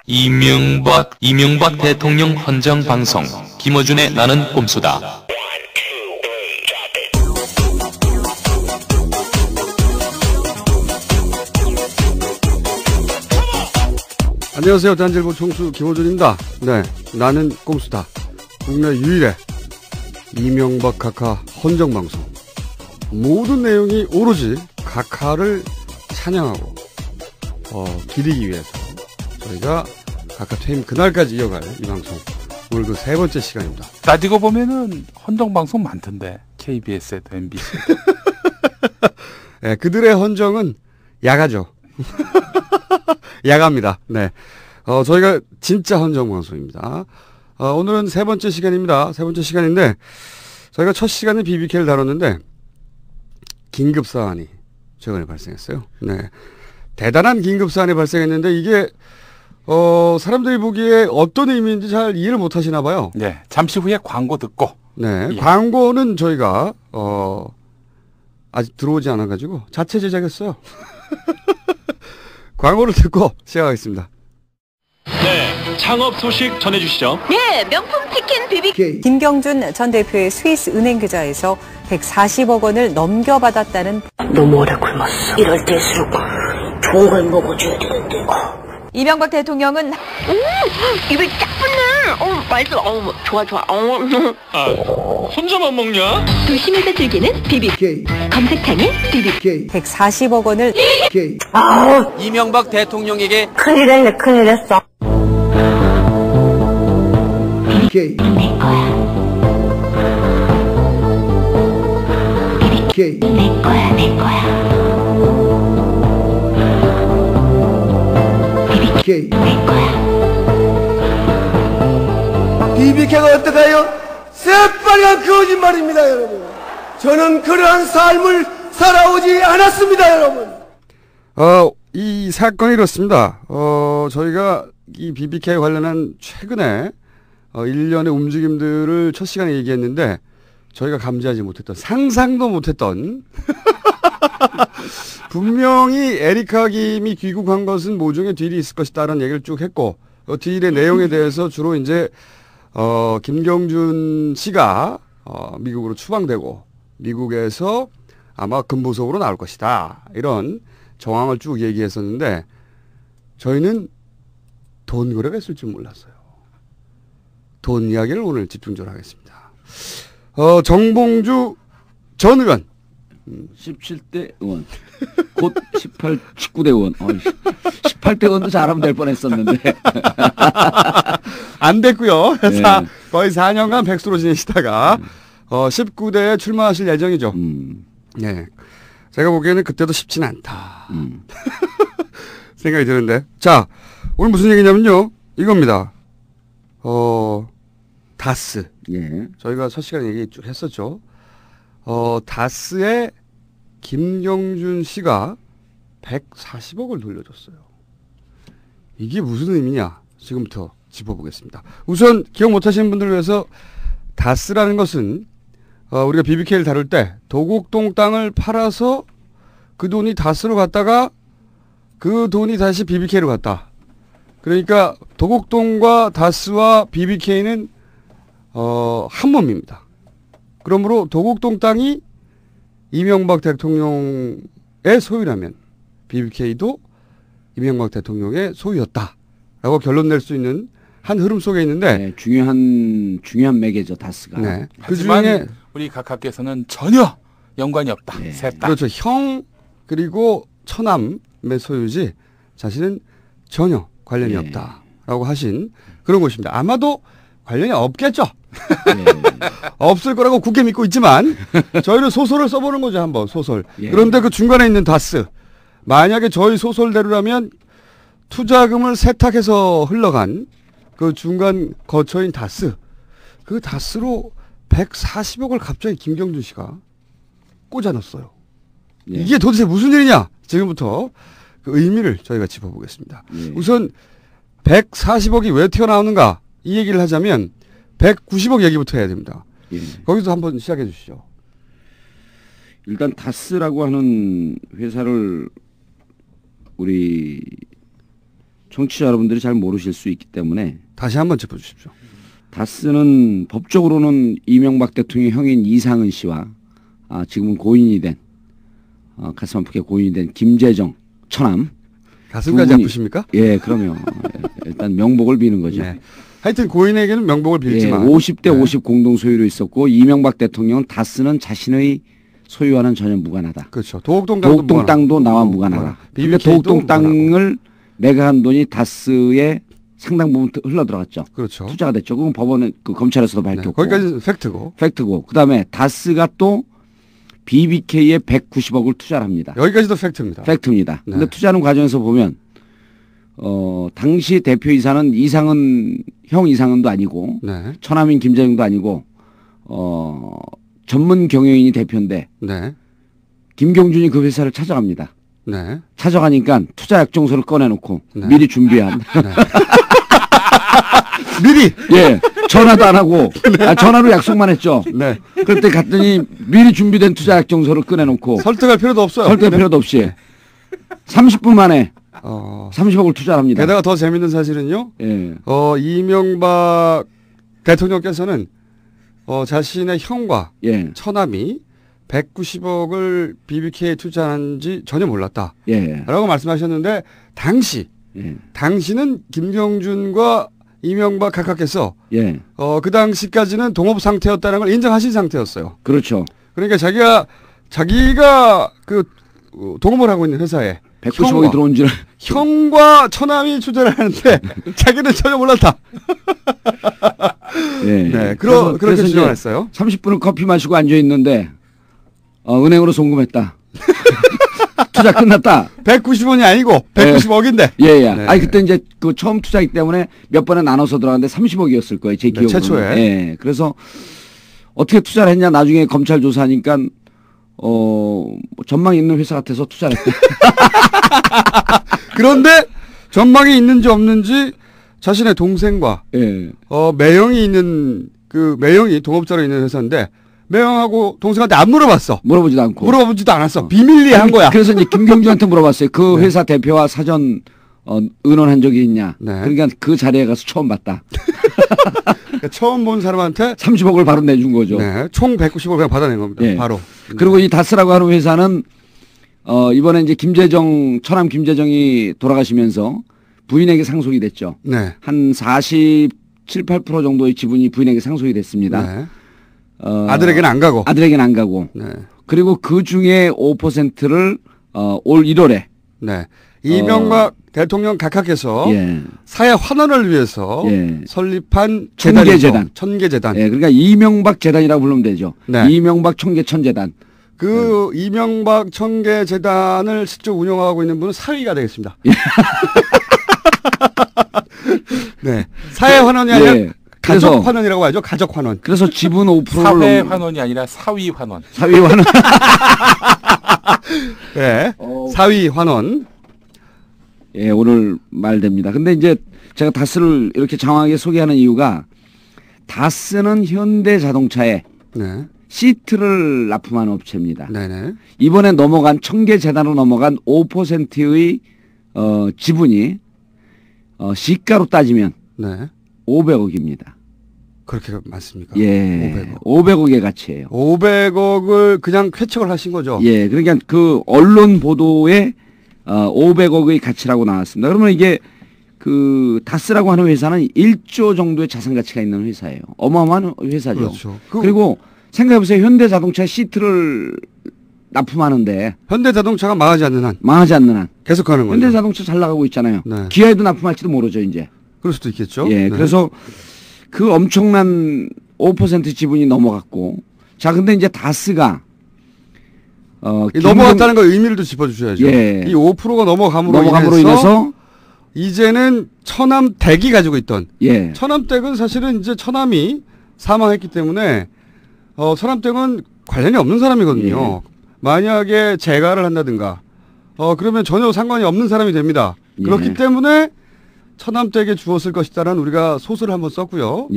이명박 대통령 헌정 방송 김어준의 나는 꼼수다. 안녕하세요. 단질보 총수 김어준입니다. 네, 나는 꼼수다. 국내 유일의 이명박 카카 헌정 방송. 모든 내용이 오로지 카카를 찬양하고 기리기 위해서 저희가 카카 퇴임 그날까지 이어갈 이 방송. 오늘 그 세 번째 시간입니다. 따지고 보면은 헌정 방송 많던데 KBS에도 MBC에도. 네, 그들의 헌정은 야가죠. 야갑니다. 네. 저희가 진짜 헌정 방송입니다. 오늘은 세 번째 시간입니다. 세 번째 시간인데, 저희가 첫 시간에 BBK를 다뤘는데, 긴급사안이 최근에 발생했어요. 네. 대단한 긴급사안이 발생했는데, 이게, 사람들이 보기에 어떤 의미인지 잘 이해를 못 하시나 봐요. 네. 잠시 후에 광고 듣고. 네. 예. 광고는 저희가, 아직 들어오지 않아가지고, 자체 제작했어요. 광고를 듣고 시작하겠습니다. 네, 창업 소식 전해주시죠. 네, 명품 치킨 BBK. 김경준 전 대표의 스위스 은행 계좌에서 140억 원을 넘겨받았다는. 너무 오래 굶었어. 이럴 때일수록 좋은 걸 먹어줘야 되는데. 이명박 대통령은 입에 쫙 붙네. 맛있어. 좋아. 혼자만 먹냐? 도심에서 즐기는 BBK. 검색창에 BBK. 140억 원을. 이명박 대통령에게 큰일 했어. BBK. 내 거야. BBK. 내 거야. BBK. 내 거야. BBK가 어떡해요? 새빨간 거짓말입니다, 여러분. 저는 그러한 삶을 살아오지 않았습니다, 여러분. 이 사건이 이렇습니다. 저희가 이 BBK 관련한 최근에 일련의 움직임들을 첫 시간에 얘기했는데 저희가 감지하지 못했던, 상상도 못했던 분명히 에리카 김이 귀국한 것은 모종의 딜이 있을 것이다라는 얘기를 쭉 했고, 딜의 내용에 대해서 주로 이제 김경준 씨가 미국으로 추방되고 미국에서 아마 금보석으로 나올 것이다, 이런 정황을 쭉 얘기했었는데 저희는 돈 거래가 있을 줄 몰랐어요. 돈 이야기를 오늘 집중적으로 하겠습니다. 정봉주 전 의원 17대 의원, 곧 19대 의원. 18대 의원도 잘하면 될 뻔했었는데 안 됐고요. 네. 거의 4년간 백수로 지내시다가 19대에 출마하실 예정이죠. 네. 제가 보기에는 그때도 쉽지는 않다 생각이 드는데, 자, 오늘 무슨 얘기냐면요, 이겁니다. 다스. 예. 저희가 첫 시간에 얘기 쭉 했었죠. 다스에 김경준 씨가 140억을 돌려줬어요. 이게 무슨 의미냐, 지금부터 짚어보겠습니다. 우선 기억 못하시는 분들을 위해서, 다스라는 것은 우리가 BBK를 다룰 때 도곡동 땅을 팔아서 그 돈이 다스로 갔다가 그 돈이 다시 BBK로 갔다. 그러니까 도곡동과 다스와 BBK는 한 몸입니다. 그러므로 도곡동 땅이 이명박 대통령의 소유라면 BBK도 이명박 대통령의 소유였다라고 결론 낼 수 있는 한 흐름 속에 있는데, 네, 중요한 매개죠, 다스가. 네. 하지만 그중에 우리 각하께서는 전혀 연관이 없다. 네. 셋 다. 그렇죠. 형 그리고 처남의 소유지 자신은 전혀 관련이 네. 없다라고 하신 그런 것입니다. 아마도 관련이 없겠죠. 네. 없을 거라고 굳게 믿고 있지만 저희는 소설을 써보는 거죠, 한번 소설. 예. 그런데 그 중간에 있는 다스, 만약에 저희 소설대로라면 투자금을 세탁해서 흘러간 그 중간 거처인 다스, 그 다스로 140억을 갑자기 김경준 씨가 꽂아 넣었어요. 예. 이게 도대체 무슨 일이냐? 지금부터 그 의미를 저희가 짚어보겠습니다. 예. 우선 140억이 왜 튀어나오는가, 이 얘기를 하자면 190억 얘기부터 해야 됩니다. 예. 거기서 한번 시작해 주시죠. 일단 다스라고 하는 회사를 우리 청취자 여러분들이 잘 모르실 수 있기 때문에 다시 한번 짚어주십시오. 다스는 법적으로는 이명박 대통령 형인 이상은 씨와 지금은 고인이 된 가슴 아프게 고인이 된 김재정 처남 가슴까지 아프십니까? 예, 그럼요. 일단 명복을 비는 거죠. 네. 하여튼 고인에게는 명복을 빌지만 50대 50 공동 소유로 있었고 이명박 대통령은 다스는 자신의 소유와는 전혀 무관하다. 그렇죠. 도곡동 땅도 나와 무관하다. 그러니까 도곡동 땅을 매각한 돈이 다스의 상당 부분 흘러 들어갔죠. 그렇죠. 투자가 됐죠. 그건 법원은 검찰에서도 밝혔고. 거기까지 팩트고. 팩트고. 그다음에 다스가 또 BBK에 190억을 투자를 합니다. 여기까지도 팩트입니다. 팩트입니다. 근데 투자하는 과정에서 보면 당시 대표이사는 형 이상은도 아니고 처남인 김재정도 아니고 전문 경영인이 대표인데 김경준이 그 회사를 찾아갑니다. 찾아가니까 투자 약정서를 꺼내놓고 미리 준비한 미리 전화도 안 하고 전화로 약속만 했죠. 그럴 때 갔더니 미리 준비된 투자 약정서를 꺼내놓고 설득할 필요도 없어요. 설득할 필요도 없이 30분 만에 30억을 투자합니다. 게다가 더 재밌는 사실은요. 이명박 대통령께서는 자신의 형과 처남이 190억을 BBK에 투자한지 전혀 몰랐다. 라고 말씀하셨는데 당시는 김경준과 이명박 각하께서 그 당시까지는 동업 상태였다는 걸 인정하신 상태였어요. 그렇죠. 그러니까 자기가 그 동업을 하고 있는 회사에 190억이 들어온 줄 형과 처남이 투자를 하는데 자기는 전혀 몰랐다. 그렇게 주장했어요. 30분을 커피 마시고 앉아 있는데 은행으로 송금했다. 투자 끝났다. 190원이 아니고 190억인데. 아니 그때 이제 그 처음 투자이기 때문에 몇 번에 나눠서 들어갔는데 30억이었을 거예요. 제 기억으로. 최초에. 그래서 어떻게 투자를 했냐 나중에 검찰 조사하니까 전망이 있는 회사 같아서 투자를 했다. 그런데 전망이 있는지 없는지 자신의 동생과 매형이 있는 매형이 동업자로 있는 회사인데 매형하고 동생한테 안 물어봤어. 물어보지도 않았어. 비밀리에 한 거야. 그래서 이제 김경준한테 물어봤어요. 그 회사 대표와 사전 의논한 적이 있냐. 그러니까 그 자리에 가서 처음 봤다. 그러니까 처음 본 사람한테 30억을 바로 내준 거죠. 총 190억을 그냥 받아낸 겁니다. 바로. 그리고 이 다스라고 하는 회사는 이번에 이제 처남 김재정이 돌아가시면서 부인에게 상속이 됐죠. 한 47, 8% 정도의 지분이 부인에게 상속이 됐습니다. 아들에게는 안 가고. 그리고 그 중에 5%를 올 1월에 이명박 대통령 각하께서 사회 환원을 위해서 설립한 천계재단. 그러니까 이명박 재단이라고 부르면 되죠. 이명박 천계천재단. 그 이명박 천계재단을 실제 운영하고 있는 분은 사위가 되겠습니다. 사회 환원이 아니라 가족 환원이라고 하죠. 가족 환원. 그래서 지분 5%를 사회 환원이 아니라 사위 환원. 사위 환원. 사위 환원. 오늘 말됩니다. 근데 이제 제가 다스를 이렇게 장황하게 소개하는 이유가 다스는 현대 자동차에 시트를 납품하는 업체입니다. 이번에 넘어간 청계재단으로 넘어간 5%의 지분이 시가로 따지면 500억입니다. 그렇게 많습니까? 500억의 가치예요. 500억을 그냥 쾌척을 하신 거죠? 그러니까 그 언론 보도에 500억의 가치라고 나왔습니다. 그러면 이게 그 다스라고 하는 회사는 1조 정도의 자산 가치가 있는 회사예요. 어마어마한 회사죠. 그렇죠. 그리고 생각해보세요. 현대자동차 시트를 납품하는데 현대자동차가 망하지 않는 한 계속하는 거죠. 현대자동차 잘 나가고 있잖아요. 기아에도 납품할지도 모르죠 이제. 그럴 수도 있겠죠. 그래서 그 엄청난 5% 지분이 넘어갔고 자 근데 이제 다스가 넘어갔다는 거 의미를 또 짚어주셔야죠. 이 5%가 넘어감으로 인해서 이제는 처남댁이 가지고 있던 처남댁은 사실은 이제 처남이 사망했기 때문에 처남댁은 관련이 없는 사람이거든요. 만약에 재가를 한다든가 그러면 전혀 상관이 없는 사람이 됩니다. 그렇기 때문에 처남댁에 주었을 것이다라는 우리가 소설을 한번 썼고요.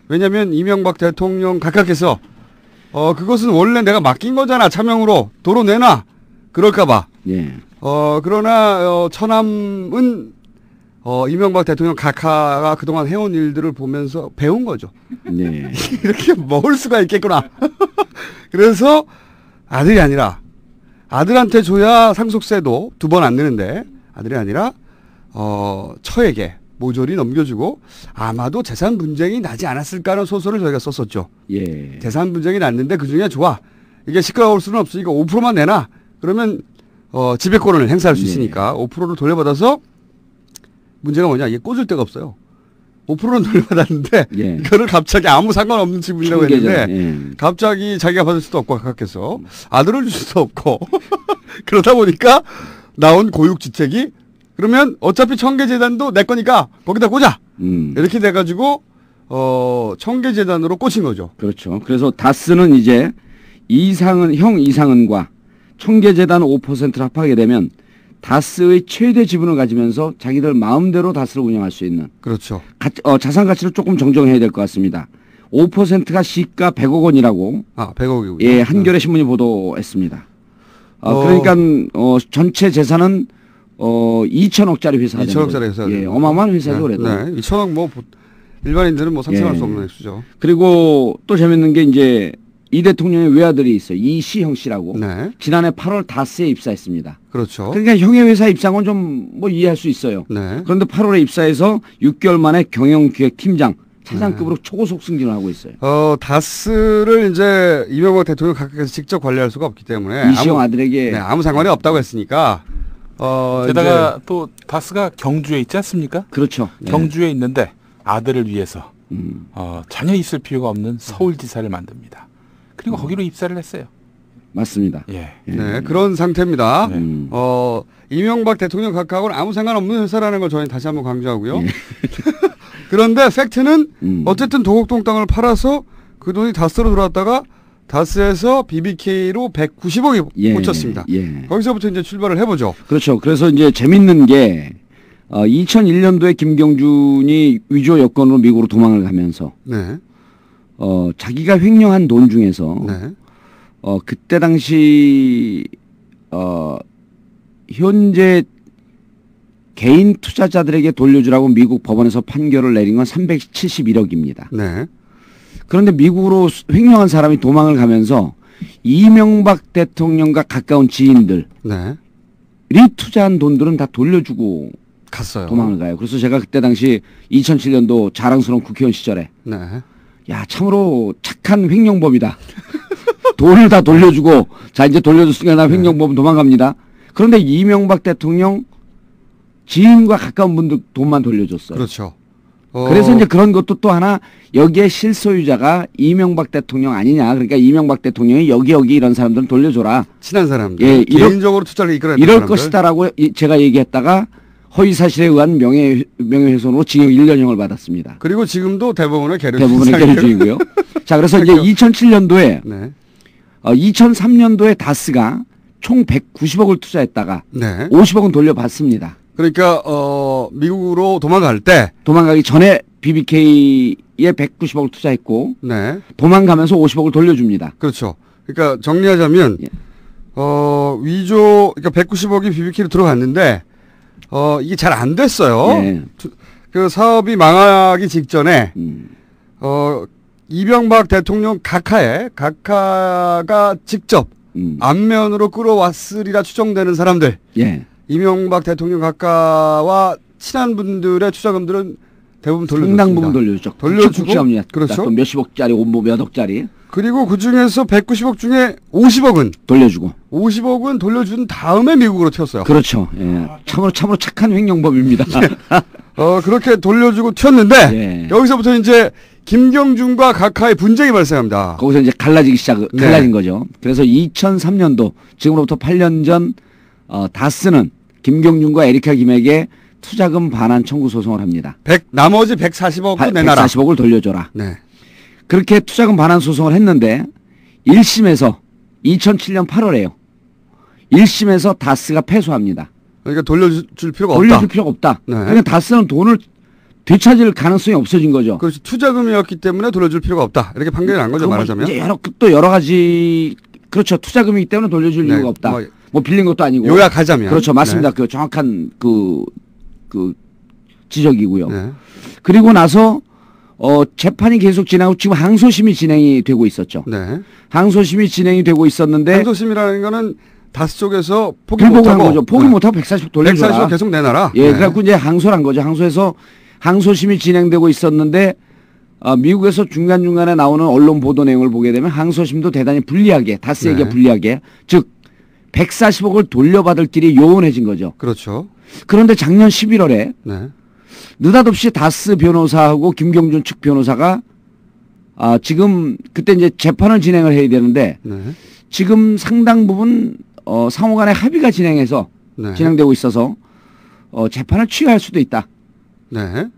왜냐하면 이명박 대통령 각하께서 그것은 원래 내가 맡긴 거잖아. 차명으로 도로 내놔. 그럴까 봐. 그러나 처남은 이명박 대통령 각하가 그동안 해온 일들을 보면서 배운 거죠. 네. 이렇게 먹을 수가 있겠구나. 그래서 아들이 아니라 아들한테 줘야 상속세도 2번 안 내는데 아들이 아니라 처에게 모조리 넘겨주고 아마도 재산 분쟁이 나지 않았을까 하는 소설을 저희가 썼었죠. 예. 재산 분쟁이 났는데 그중에 좋아. 이게 시끄러울 수는 없으니까 5%만 내놔. 그러면 지배권을 행사할 수 있으니까 5%를 돌려받아서 문제가 뭐냐. 이게 꽂을 데가 없어요. 5%는 돌려받았는데 예. 이거를 갑자기 아무 상관없는 지분이라고 했는데 예. 각자기 자기가 받을 수도 없고 각각해서 아들을 줄 수도 없고 그러다 보니까 나온 고육지책이 그러면 어차피 청계재단도 내 거니까 거기다 꽂아. 이렇게 돼가지고 청계재단으로 꽂힌 거죠. 그렇죠. 그래서 다스는 이제 형 이상은과 청계재단 5%를 합하게 되면 다스의 최대 지분을 가지면서 자기들 마음대로 다스를 운영할 수 있는. 그렇죠. 자산 가치를 조금 정정해야 될 것 같습니다. 5%가 시가 100억 원이라고. 100억이군요. 예, 한겨레 신문이 보도했습니다. 그러니까 전체 재산은 2천억짜리 회사가 2천억짜리 회사가 예, 어마어마한 회사죠, 그래도. 네, 2천억 뭐 일반인들은 뭐 상상할 수 없는 액수죠. 그리고 또 재밌는 게 이제 이 대통령의 외아들이 있어요. 이시형 씨라고. 네. 지난해 8월 다스에 입사했습니다. 그렇죠. 그러니까 형의 회사 입사는 좀 뭐 이해할 수 있어요. 네. 그런데 8월에 입사해서 6개월 만에 경영기획팀장 차장급으로 초고속 승진을 하고 있어요. 다스를 이제 이명박 대통령 각각에서 직접 관리할 수가 없기 때문에 이시형 아들에게 아무 상관이 없다고 했으니까 게다가 또 다스가 경주에 있지 않습니까? 그렇죠. 경주에 있는데 아들을 위해서 전혀 있을 필요가 없는 서울지사를 만듭니다. 그리고 거기로 입사를 했어요. 맞습니다. 예. 네, 그런 상태입니다. 이명박 대통령 각하하고는 아무 상관없는 회사라는 걸 저희는 다시 한번 강조하고요. 그런데 팩트는 어쨌든 도곡동 땅을 팔아서 그 돈이 다스로 들어왔다가 다스에서 BBK로 190억이 꽂혔습니다. 거기서부터 이제 출발을 해보죠. 그렇죠. 그래서 이제 재밌는 게 2001년도에 김경준이 위조 여권으로 미국으로 도망을 가면서 자기가 횡령한 돈 중에서 그때 당시 현재 개인 투자자들에게 돌려주라고 미국 법원에서 판결을 내린 건 371억입니다. 그런데 미국으로 횡령한 사람이 도망을 가면서 이명박 대통령과 가까운 지인들이 투자한 돈들은 다 돌려주고 갔어요. 도망을 가요. 그래서 제가 그때 당시 2007년도 자랑스러운 국회의원 시절에 야 참으로 착한 횡령범이다. 돈을 다 돌려주고 자 이제 돌려줬으니까 나 횡령범은 도망갑니다. 그런데 이명박 대통령 지인과 가까운 분들 돈만 돌려줬어요. 그렇죠. 그래서 이제 그런 것도 또 하나 여기에 실소유자가 이명박 대통령 아니냐. 그러니까 이명박 대통령이 여기 이런 사람들은 돌려줘라. 친한 사람들. 예, 개인적으로 투자를 이끌어냈던 이럴 사람들. 것이다라고 제가 얘기했다가 허위사실에 의한 명예훼손으로 징역 1년형을 받았습니다. 그리고 지금도 대부분의 계류 중이고요. 자, 그래서 이제 2007년도에 2003년도에 다스가 총 190억을 투자했다가 50억은 돌려받습니다. 그러니까 미국으로 도망가기 전에 BBK에 190억을 투자했고 도망가면서 50억을 돌려줍니다. 그렇죠. 그러니까 정리하자면 위조 그러니까 190억이 BBK로 들어갔는데 이게 잘 안 됐어요. 그 사업이 망하기 직전에 이명박 대통령 각하가 직접 안면으로 끌어왔으리라 추정되는 사람들. 이명박 대통령 각하와 친한 분들의 투자금들은 대부분 돌려줬습니다. 상당 부분 돌려주죠. 돌려주고 그렇죠. 몇십억짜리, 몇 억짜리. 그리고 그 중에서 190억 중에 50억은 돌려주고 50억은 돌려준 다음에 미국으로 튀었어요. 그렇죠. 예. 참으로 착한 횡령범입니다. 그렇게 돌려주고 튀었는데 여기서부터 이제 김경준과 각하의 분쟁이 발생합니다. 거기서 이제 갈라진 거죠. 그래서 2003년도 지금으로부터 8년 전 다스는 김경준과 에리카 김에게 투자금 반환 청구 소송을 합니다. 나머지 140억을 내놔라. 140억을 돌려줘라. 그렇게 투자금 반환 소송을 했는데 1심에서 2007년 8월에요. 1심에서 다스가 패소합니다. 그러니까 돌려줄 필요가 없다. 그러니까 다스는 돈을 되찾을 가능성이 없어진 거죠. 그렇지. 투자금이었기 때문에 돌려줄 필요가 없다. 이렇게 판결이 난 거죠, 말하자면. 이제 여러 가지 그렇죠. 투자금이기 때문에 돌려줄 이유가 없다. 뭐 빌린 것도 아니고. 요약하자면. 그렇죠. 맞습니다. 그 정확한 그 지적이고요. 네. 그리고 나서 재판이 계속 진행하고 지금 항소심이 진행이 되고 있었죠. 네. 항소심이 진행이 되고 있었는데 항소심이라는 거는 다스 쪽에서 포기 불복을 한 못하고 거죠. 포기 못하고 140억 돌려줘라. 140억 계속 내놔라. 예, 그래갖고 이제 항소를 한 거죠. 항소에서 항소심이 진행되고 있었는데 미국에서 중간중간에 나오는 언론 보도 내용을 보게 되면 항소심도 대단히 불리하게 다스에게 네. 불리하게 즉 140억을 돌려받을 길이 요원해진 거죠. 그렇죠. 그런데 작년 11월에 네. 느닷없이 다스 변호사하고 김경준 측 변호사가 지금 그때 이제 재판을 진행을 해야 되는데 네. 지금 상당 부분 상호간의 합의가 네. 진행되고 있어서 재판을 취하할 수도 있다. 네.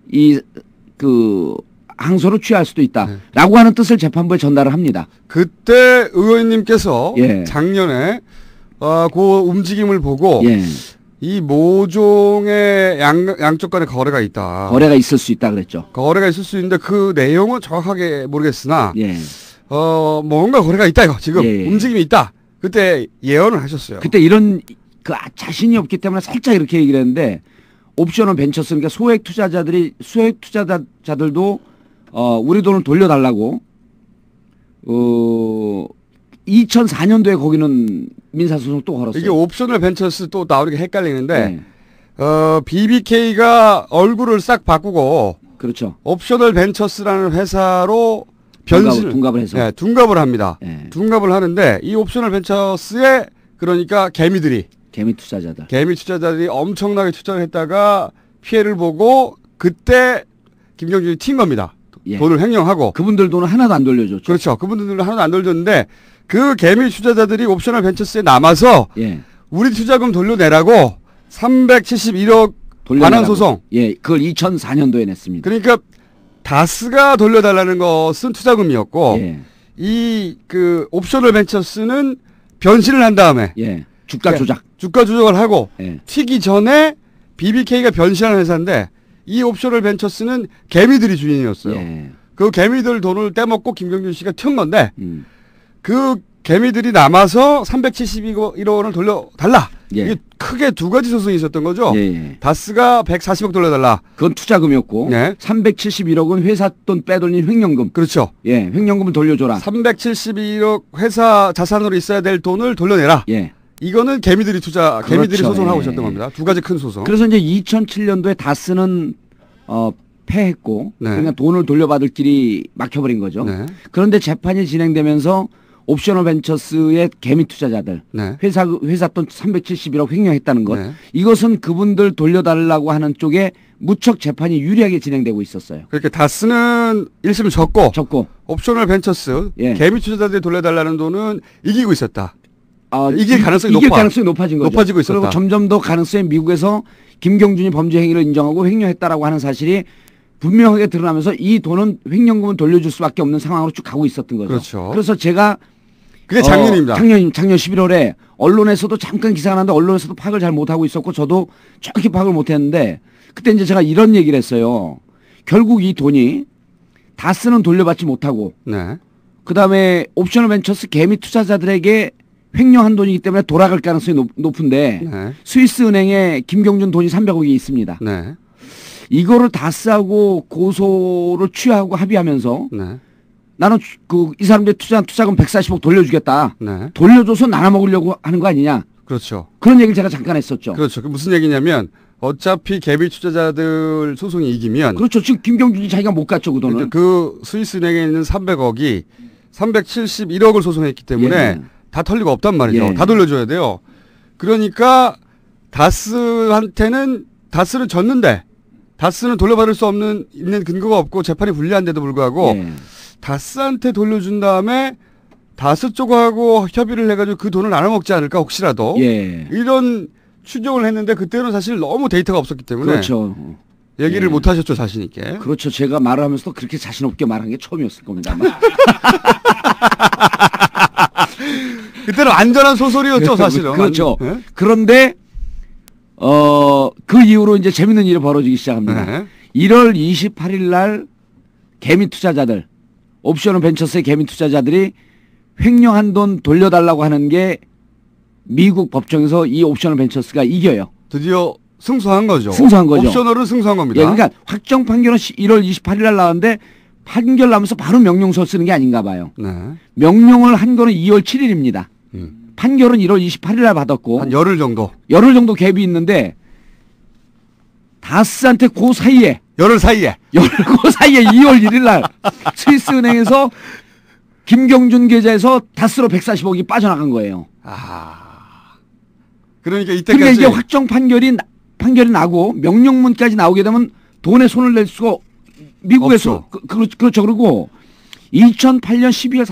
항소를 취할 수도 있다라고 네. 하는 뜻을 재판부에 전달을 합니다. 그때 의원님께서 예. 작년에 그 움직임을 보고 예. 이 모종의 양쪽 간의 거래가 있다. 거래가 있을 수 있다 그랬죠. 거래가 있을 수 있는데 그 내용은 정확하게 모르겠으나 예. 뭔가 거래가 있다 이거 지금 예. 움직임이 있다. 그때 예언을 하셨어요. 그때 이런 자신이 없기 때문에 살짝 이렇게 얘기를 했는데 옵셔널 벤처스 그러니까 소액 투자자들도 우리 돈을 돌려달라고 2004년도에 거기는 민사소송 또 걸었어요. 이게 옵셔널 벤처스 또 나오는 게 헷갈리는데 네. BBK가 얼굴을 싹 바꾸고 그렇죠. 옵셔널 벤처스라는 회사로 둔갑을 해서 네, 둔갑을 합니다. 네. 둔갑을 하는데 이 옵셔널 벤처스에 그러니까 개미 투자자들이 엄청나게 투자를 했다가 피해를 보고 그때 김경준이 튄 겁니다. 예. 돈을 횡령하고 그분들 돈은 하나도 안 돌려줬죠. 그렇죠. 그분들은 하나도 안 돌려줬는데 그 개미 투자자들이 옵셔널 벤처스에 남아서 예. 우리 투자금 돌려내라고 371억 반환 소송. 예, 그걸 2004년도에 냈습니다. 그러니까 다스가 돌려달라는 것은 투자금이었고 예. 옵셔널 벤처스는 변신을 한 다음에 예. 주가 조작을 하고 예. 튀기 전에 BBK가 변신하는 회사인데 이 옵셔널 벤처스는 개미들이 주인이었어요. 예. 그 개미들 돈을 떼먹고 김경준 씨가 튀은 건데 그 개미들이 남아서 371억 원을 돌려달라. 예. 이게 크게 두 가지 소송이 있었던 거죠. 예. 다스가 140억 돌려달라. 그건 투자금이었고 네. 371억은 회사 돈 빼돌린 횡령금. 그렇죠. 예, 횡령금을 돌려줘라. 371억 회사 자산으로 있어야 될 돈을 돌려내라. 예. 이거는 개미들이 개미들이 그렇죠. 소송을 하고 예. 있었던 겁니다. 두 가지 큰 소송. 그래서 이제 2007년도에 다스는 패했고 네. 그냥 돈을 돌려받을 길이 막혀버린 거죠. 네. 그런데 재판이 진행되면서 옵셔널 벤처스의 개미 투자자들 네. 회사 돈 371억 횡령했다는 것 네. 이것은 그분들 돌려달라고 하는 쪽에 무척 재판이 유리하게 진행되고 있었어요. 그렇게 다스는 1심 졌고 옵셔널 벤처스 예. 개미 투자자들이 돌려달라는 돈은 이기고 있었다. 이길 가능성이 높아진 거죠. 높아지고 있었다. 그리고 점점 더 가능성이 미국에서 김경준이 범죄 행위를 인정하고 횡령했다라고 하는 사실이 분명하게 드러나면서 이 돈은 횡령금을 돌려줄 수밖에 없는 상황으로 쭉 가고 있었던 거죠. 그렇죠. 그래서 제가 그게 작년입니다. 작년 11월에 언론에서도 잠깐 기사가 났는데 언론에서도 파악을 잘 못하고 있었고 저도 정확히 파악을 못했는데 그때 이제 제가 이런 얘기를 했어요. 결국 이 돈이 다스는 돌려받지 못하고 네. 그다음에 옵셔널 벤처스 개미 투자자들에게 횡령한 돈이기 때문에 돌아갈 가능성이 높은데 네. 스위스 은행에 김경준 돈이 300억이 있습니다. 네. 이거를 다스하고 고소를 취하고 합의하면서 네. 나는 이 사람들 투자금 140억 돌려주겠다. 네. 돌려줘서 나눠 먹으려고 하는 거 아니냐. 그렇죠. 그런 얘기를 제가 잠깐 했었죠. 그렇죠. 그 무슨 얘기냐면 어차피 개미 투자자들 소송이 이기면 그렇죠. 지금 김경준이 자기가 못 갔죠. 그 돈은. 그 스위스 은행에 있는 300억이 371억을 소송했기 때문에 예. 다 털 리가 없단 말이죠. 예. 다 돌려줘야 돼요. 그러니까 다스는 졌는데 다스는 돌려받을 수 있는 근거가 없고 재판이 불리한데도 불구하고 예. 다스한테 돌려준 다음에 다스 쪽하고 협의를 해가지고 그 돈을 나눠 먹지 않을까 혹시라도 예. 이런 추정을 했는데 그때는 사실 너무 데이터가 없었기 때문에 그렇죠. 얘기를 예. 못 하셨죠 자신 있게. 그렇죠. 제가 말을 하면서도 그렇게 자신 없게 말한 게 처음이었을 겁니다. 아마. 그때는 안전한 소설이었죠 사실은. 그렇죠. 네? 그런데 그 이후로 이제 재밌는 일이 벌어지기 시작합니다. 네. 1월 28일 날 개미 투자자들, 옵셔널 벤처스의 개미 투자자들이 횡령한 돈 돌려달라고 하는 게 미국 법정에서 이 옵셔널 벤처스가 이겨요. 드디어 승소한 거죠. 승소한 거죠. 옵셔널은 승소한 겁니다. 예, 그러니까 확정 판결은 1월 28일 날 나왔는데 판결 나면서 바로 명령서 쓰는 게 아닌가 봐요. 네. 명령을 한 거는 2월 7일입니다. 판결은 1월 28일 날 받았고 한 열흘 정도. 열흘 정도 갭이 있는데 다스한테 그 사이에 열흘 사이에 2월 1일 날 스위스은행에서 김경준 계좌에서 다스로 140억이 빠져나간 거예요. 그러니까 이때까지. 그러니까 이게 확정 판결이 나고 명령문까지 나오게 되면 돈에 손을 댈 수가 미국에서 그렇죠. 그리고 2008년 12월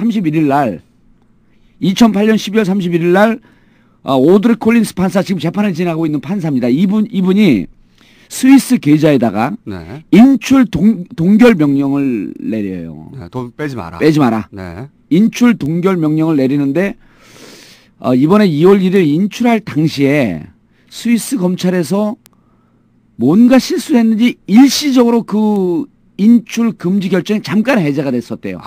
31일 날 오드리 콜린스 판사 지금 재판을 진행하고 있는 판사입니다. 이분이 스위스 계좌에다가 네. 인출 동결 명령을 내려요. 네, 돈 빼지 마라. 빼지 마라. 네. 인출 동결 명령을 내리는데 이번에 2월 1일 인출할 당시에 스위스 검찰에서 뭔가 실수했는지 일시적으로 그 인출 금지 결정이 잠깐 해제가 됐었대요.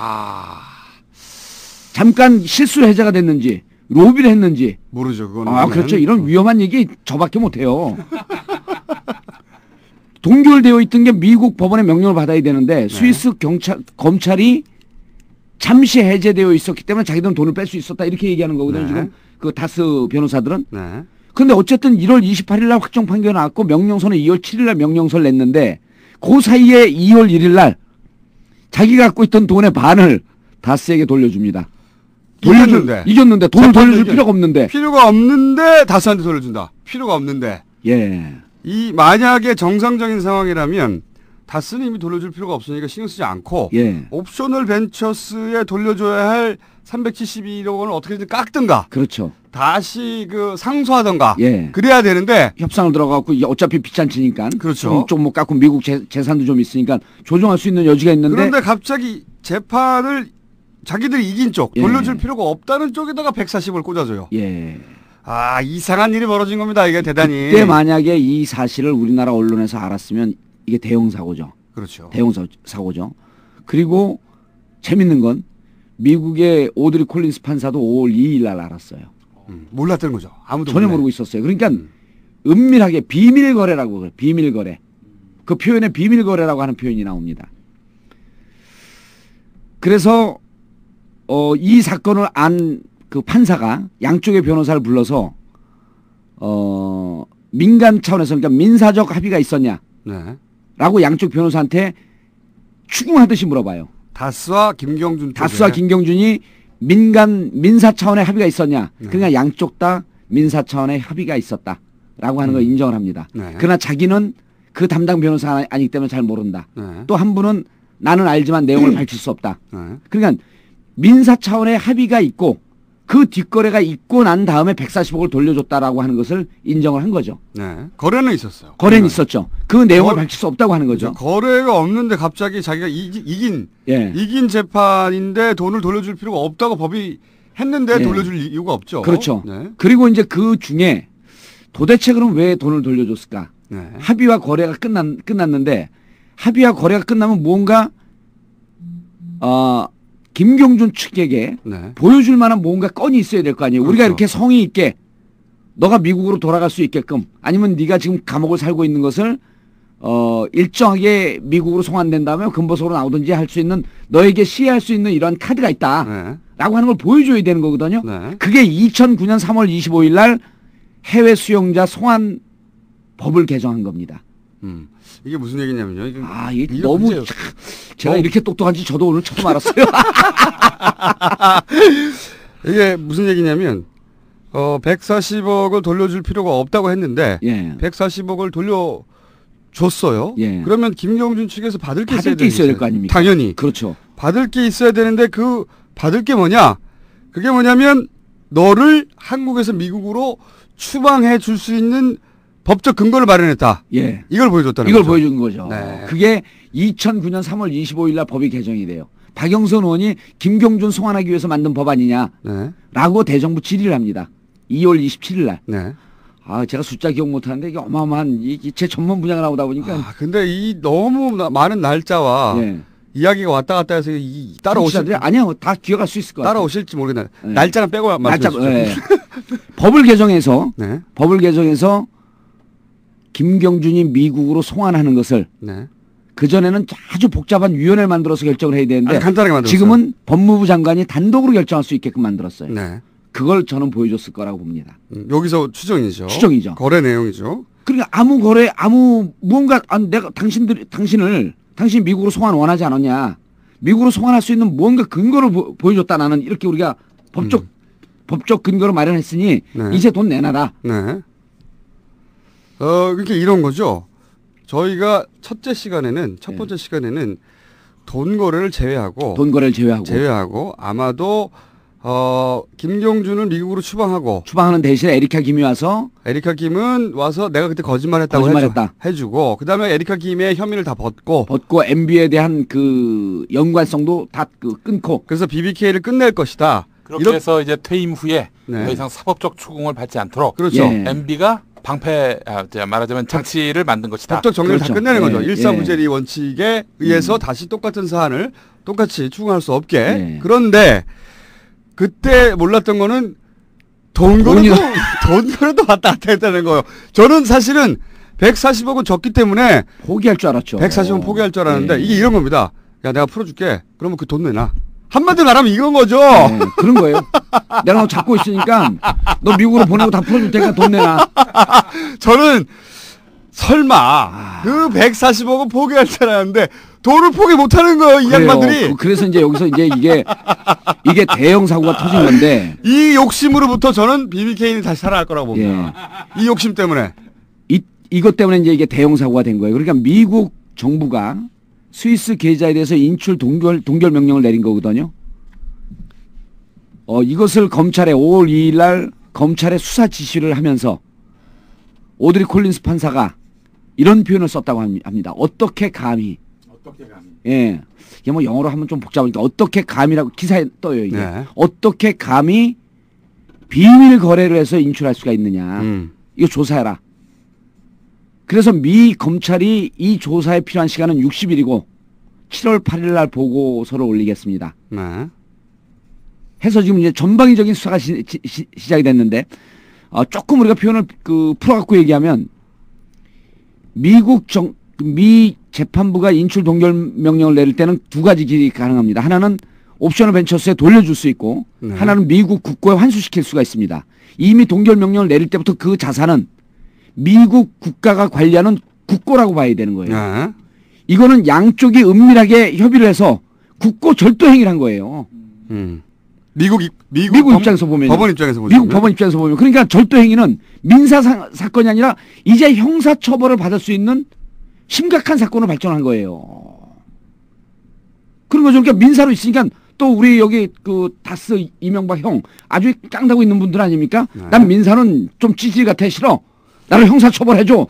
잠깐 실수로 해제가 됐는지 로비를 했는지 모르죠. 그거는. 그렇죠. 이런 위험한 얘기 저밖에 못해요. 동결되어 있던 게 미국 법원의 명령을 받아야 되는데 스위스 검찰이 잠시 해제되어 있었기 때문에 자기들은 돈을 뺄 수 있었다 이렇게 얘기하는 거거든요. 지금 그 다스 변호사들은. 그런데 어쨌든 1월 28일 날 확정 판결이 나왔고 명령서는 2월 7일 날 명령서를 냈는데 그 사이에 2월 1일 날 자기가 갖고 있던 돈의 반을 다스에게 돌려줍니다. 이겼는데 돈을 돌려줄 필요가 없는데. 다스한테 돌려준다. 필요가 없는데. 예. 이 만약에 정상적인 상황이라면 다스는 이미 돌려줄 필요가 없으니까 신경 쓰지 않고 옵셔널 벤처스에 돌려줘야 할 372억 원을 어떻게든 깎든가. 그렇죠. 다시 상소하든가. 그래야 되는데 협상을 들어가고 어차피 비싼치니까. 그렇죠. 좀 뭐 깎고 미국 재산도 좀 있으니까 조정할 수 있는 여지가 있는데. 그런데 갑자기 재판을 자기들이 이긴 쪽 돌려줄 필요가 없다는 쪽에다가 140을 꽂아줘요. 이상한 일이 벌어진 겁니다. 이게 대단히. 그때 만약에 이 사실을 우리나라 언론에서 알았으면 이게 대형 사고죠. 그렇죠. 대형 사고죠. 그리고 재밌는 건 미국의 오드리 콜린스 판사도 5월 2일 날 알았어요. 몰랐던 거죠. 아무도 전혀 모르고 있었어요. 그러니까 은밀하게 비밀 거래라고 그래요. 비밀 거래. 그 표현에 비밀 거래라고 하는 표현이 나옵니다. 그래서 이 사건을 안 그 판사가 양쪽의 변호사를 불러서 민간 차원에서 그러니까 민사적 합의가 있었냐? 라고 양쪽 변호사한테 추궁하듯이 물어봐요. 다스와 김경준이 민사 차원의 합의가 있었냐? 그러니까 양쪽 다 민사 차원의 합의가 있었다라고 하는 걸 인정을 합니다. 그러나 자기는 그 담당 변호사 아니기 때문에 잘 모른다. 또 한 분은 나는 알지만 내용을 밝힐 수 없다. 그러니까 민사 차원의 합의가 있고 그 뒷거래가 있고 난 다음에 140억을 돌려줬다라고 하는 것을 인정을 한 거죠. 거래는 있었어요. 거래는 있었죠. 그 내용을 밝힐 수 없다고 하는 거죠. 거래가 없는데 갑자기 자기가 이긴 재판인데 돈을 돌려줄 필요가 없다고 법이 했는데 돌려줄 이유가 없죠. 그렇죠. 그리고 이제 그 중에 도대체 그럼 왜 돈을 돌려줬을까? 합의와 거래가 끝났는데 합의와 거래가 끝나면 무언가 김경준 측에게 보여줄 만한 뭔가 건이 있어야 될 거 아니에요. 우리가 이렇게 성의 있게 너가 미국으로 돌아갈 수 있게끔 아니면 네가 지금 감옥을 살고 있는 것을 일정하게 미국으로 송환된 다음에 금보석으로 나오든지 할 수 있는 너에게 시해할 수 있는 이런 카드가 있다라고 하는 걸 보여줘야 되는 거거든요. 그게 2009년 3월 25일 날 해외 수용자 송환 법을 개정한 겁니다. 이게 무슨 얘기냐면요. 이게 너무 제가 이렇게 똑똑한지 저도 오늘 처음 알았어요. 이게 무슨 얘기냐면 140억을 돌려줄 필요가 없다고 했는데 140억을 돌려줬어요. 그러면 김경준 측에서 받을 게 있어야 될 거 아닙니까? 당연히. 그렇죠. 받을 게 있어야 되는데 그 받을 게 뭐냐? 그게 뭐냐면 너를 한국에서 미국으로 추방해 줄 수 있는 법적 근거를 마련했다. 이걸 보여줬다는 거죠. 이걸 보여준 거죠. 그게 2009년 3월 25일 날 법이 개정이 돼요. 박영선 의원이 김경준 송환하기 위해서 만든 법 아니냐라고 대정부 질의를 합니다. 2월 27일 날. 제가 숫자 기억 못하는데 이게 어마어마한 제 전문 분야가 나오다 보니까. 근데 이 너무 많은 날짜와 이야기가 왔다 갔다 해서 따라오실 아니요, 다 기억할 수 있을 것 같아요. 따라오실지 모르겠네요. 날짜는 빼고 말씀해 주시죠. 법을 개정해서 김경준이 미국으로 송환하는 것을 네. 그전에는 아주 복잡한 위원회를 만들어서 결정을 해야 되는데 간단하게 만들었어요. 지금은 법무부 장관이 단독으로 결정할 수 있게끔 만들었어요. 네. 그걸 저는 보여줬을 거라고 봅니다. 여기서 추정이죠. 추정이죠. 거래 내용이죠. 그러니까 아무 거래 무언가 내가 당신 미국으로 송환 원하지 않았냐. 미국으로 송환할 수 있는 무언가 근거를 보여줬다 나는 이렇게 우리가 법적 근거를 마련했으니 네. 이제 돈 내놔라. 네. 그러니까 이런 거죠. 저희가 첫 번째 시간에는 돈 거래를 제외하고 아마도 김경준은 미국으로 추방하는 대신에 에리카 김이 와서 에리카 김은 와서 내가 그때 거짓말했다고 해주고 그다음에 에리카 김의 혐의를 다 벗고 MB에 대한 그 연관성도 다 끊고 그래서 BBK를 끝낼 것이다. 그렇게 해서 이제 퇴임 후에 네. 더 이상 사법적 추궁을 받지 않도록 그렇죠. MB가 말하자면 장치를 만든 것이다. 법적 정리를 그렇죠. 다 끝내는 거죠. 예. 일사부재리 원칙에 의해서 다시 똑같은 사안을 똑같이 추궁할 수 없게. 예. 그런데 그때 몰랐던 거는 돈거래도 왔다 갔다 했다는 거예요. 저는 사실은 140억은 적기 때문에 포기할 줄 알았죠. 140억 포기할 줄 알았는데 이게 이런 겁니다. 야 내가 풀어줄게. 그러면 그 돈 내놔. 한마디로 말하면 이런 거죠. 네, 그런 거예요. 내가 너 잡고 있으니까 너 미국으로 보내고 다 풀어줄 테니까 돈 내놔. 저는 설마 그 140억은 포기할 줄 알았는데 돈을 포기 못하는 거예요. 이 양반들이. 그래서 이제 여기서 이제 이게 대형 사고가 터진 건데 이 욕심으로부터 저는 BBK는 다시 살아날 거라고 봅니다. 이 욕심 때문에. 이것 때문에 이제 이게 대형 사고가 된 거예요. 그러니까 미국 정부가 스위스 계좌에 대해서 인출 동결 명령을 내린 거거든요. 이것을 검찰에 5월 2일 날 검찰에 수사 지시를 하면서 오드리 콜린스 판사가 이런 표현을 썼다고 합니다. 어떻게 감히. 예. 이게 뭐 영어로 하면 좀 복잡하니까 어떻게 감히라고 기사에 떠요, 이게. 네. 어떻게 감히 비밀 거래를 해서 인출할 수가 있느냐. 이거 조사해라. 그래서 미 검찰이 이 조사에 필요한 시간은 60일이고 7월 8일 날 보고서를 올리겠습니다. 네. 해서 지금 이제 전방위적인 수사가 시작이 됐는데 조금 우리가 표현을 풀어갖고 얘기하면 미 재판부가 인출 동결 명령을 내릴 때는 두 가지 길이 가능합니다. 하나는 옵셔널 벤처스에 돌려줄 수 있고 하나는 미국 국고에 환수시킬 수가 있습니다. 이미 동결 명령을 내릴 때부터 그 자산은 미국 국가가 관리하는 국고라고 봐야 되는 거예요. 네. 이거는 양쪽이 은밀하게 협의를 해서 국고 절도 행위를 한 거예요. 미국 입장에서 보면 법원 입장에서 보면 미국 법원 입장에서 보면 그러니까 절도 행위는 민사 사건이 아니라 이제 형사 처벌을 받을 수 있는 심각한 사건으로 발전한 거예요. 그런 거죠. 그러니까 민사로 있으니까 또 우리 여기 다스 이명박 형 아주 깡다고 있는 분들 아닙니까? 네. 난 민사는 좀 찌질 같아 싫어. 나를 형사 처벌해줘.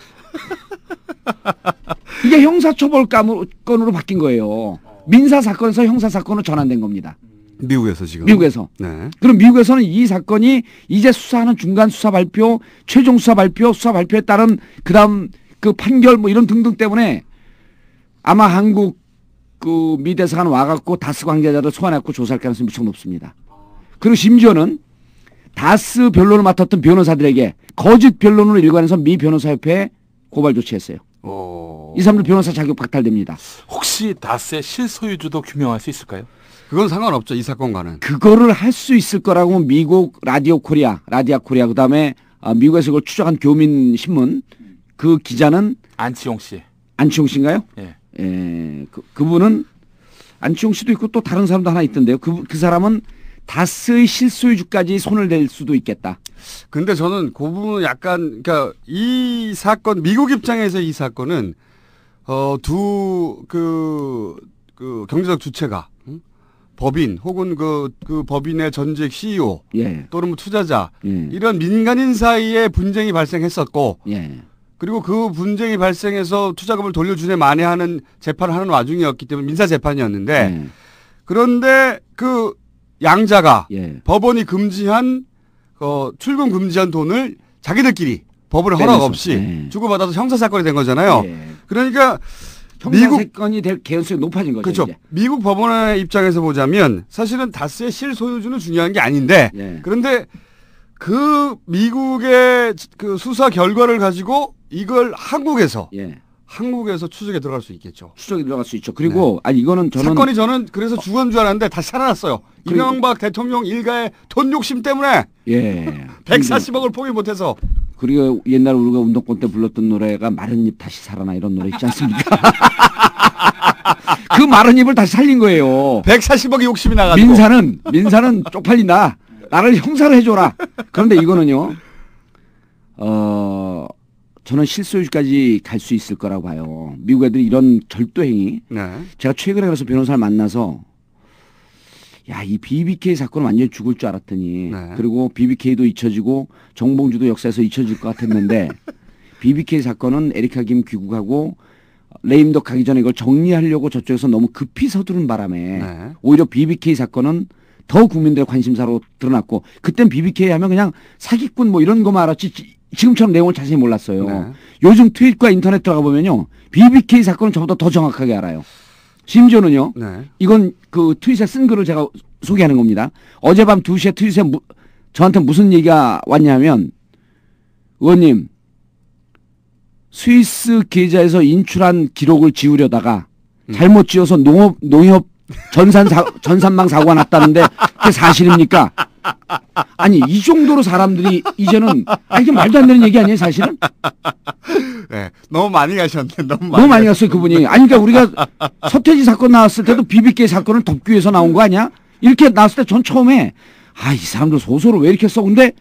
이게 형사 처벌 건으로 바뀐 거예요. 민사 사건에서 형사 사건으로 전환된 겁니다. 미국에서 지금. 미국에서. 네. 그럼 미국에서는 이 사건이 이제 수사하는 중간 수사 발표, 최종 수사 발표에 따른 그다음 그 판결 뭐 이런 등등 때문에 아마 한국 미 대사관 와갖고 다스 관계자를 소환해갖고 조사할 가능성이 무척 높습니다. 그리고 심지어는 다스 변론을 맡았던 변호사들에게 거짓 변론으로 일관해서 미 변호사협회에 고발 조치했어요. 이 사람들 변호사 자격 박탈됩니다. 혹시 다스의 실소유주도 규명할 수 있을까요? 그건 상관없죠. 이 사건과는. 그거를 할 수 있을 거라고 미국 라디아 코리아 그다음에 미국에서 그걸 추적한 교민 신문 그 기자는 안치홍 씨인가요? 예. 예. 그분은 안치홍 씨도 있고 또 다른 사람도 하나 있던데요. 그 사람은 다스의 실소유주까지 손을 댈 수도 있겠다. 근데 저는 그 부분은 약간 그러니까 이 사건 미국 입장에서 이 사건은 경제적 주체가 법인 혹은 그 법인의 전직 CEO 또는 뭐 투자자 이런 민간인 사이에 분쟁이 발생했었고 그리고 그 분쟁이 발생해서 투자금을 돌려주네 만회하는 재판을 하는 와중이었기 때문에 민사 재판이었는데 그런데 그 양자가 법원이 금지한 출금 금지한 돈을 자기들끼리 법원의 허락 없이 주고받아서 형사사건이 된 거잖아요. 그러니까 형사사건이 될 개연성이 높아진 거죠. 그렇죠. 이제. 미국 법원의 입장에서 보자면 사실은 다스의 실소유주는 중요한 게 아닌데 그런데 그 미국의 그 수사 결과를 가지고 이걸 한국에서 예. 한국에서 추적에 들어갈 수 있겠죠. 추적에 들어갈 수 있죠. 그리고 아니 이거는 사건이 그래서 죽은 줄 알았는데 다시 살아났어요. 이명박 대통령 일가의 돈 욕심 때문에 예. 140억을 포기 못해서. 그리고 옛날 우리가 운동권 때 불렀던 노래가 마른 잎 다시 살아나 이런 노래 있지 않습니까? 그 마른 잎을 다시 살린 거예요. 140억이 욕심이 나가지고. 민사는 쪽팔린다. 나를 형사를 해줘라. 그런데 이거는요. 저는 실소유주까지 갈 수 있을 거라고 봐요. 미국 애들이 이런 절도행위. 네. 제가 최근에 그래서 변호사를 만나서 야, 이 BBK 사건은 완전히 죽을 줄 알았더니 네. 그리고 BBK도 잊혀지고 정봉주도 역사에서 잊혀질 것 같았는데 BBK 사건은 에리카 김 귀국하고 레임덕 가기 전에 이걸 정리하려고 저쪽에서 너무 급히 서두른 바람에 네. 오히려 BBK 사건은 더 국민들의 관심사로 드러났고 그땐 BBK 하면 그냥 사기꾼 뭐 이런 거만 알았지 지금처럼 내용을 자세히 몰랐어요. 네. 요즘 트윗과 인터넷 들어가 보면요. BBK 사건은 저보다 더 정확하게 알아요. 심지어는요. 네. 이건 그 트윗에 쓴 글을 제가 소개하는 겁니다. 어젯밤 2시에 트윗에 저한테 무슨 얘기가 왔냐면 의원님 스위스 계좌에서 인출한 기록을 지우려다가 잘못 지어서 농협 전산망 사고가 났다는데 그게 사실입니까? 아니 이 정도로 사람들이 이제는 이게 말도 안 되는 얘기 아니에요 사실은? 네, 너무 많이 가셨네. 너무 많이 갔어요 그분이. 아니 그러니까 우리가 서태지 사건 나왔을 때도 BBK 사건을 덮기 위해서 나온 거 아니야? 이렇게 나왔을 때 전 처음에 이 사람들 소설을 왜 이렇게 써? 근데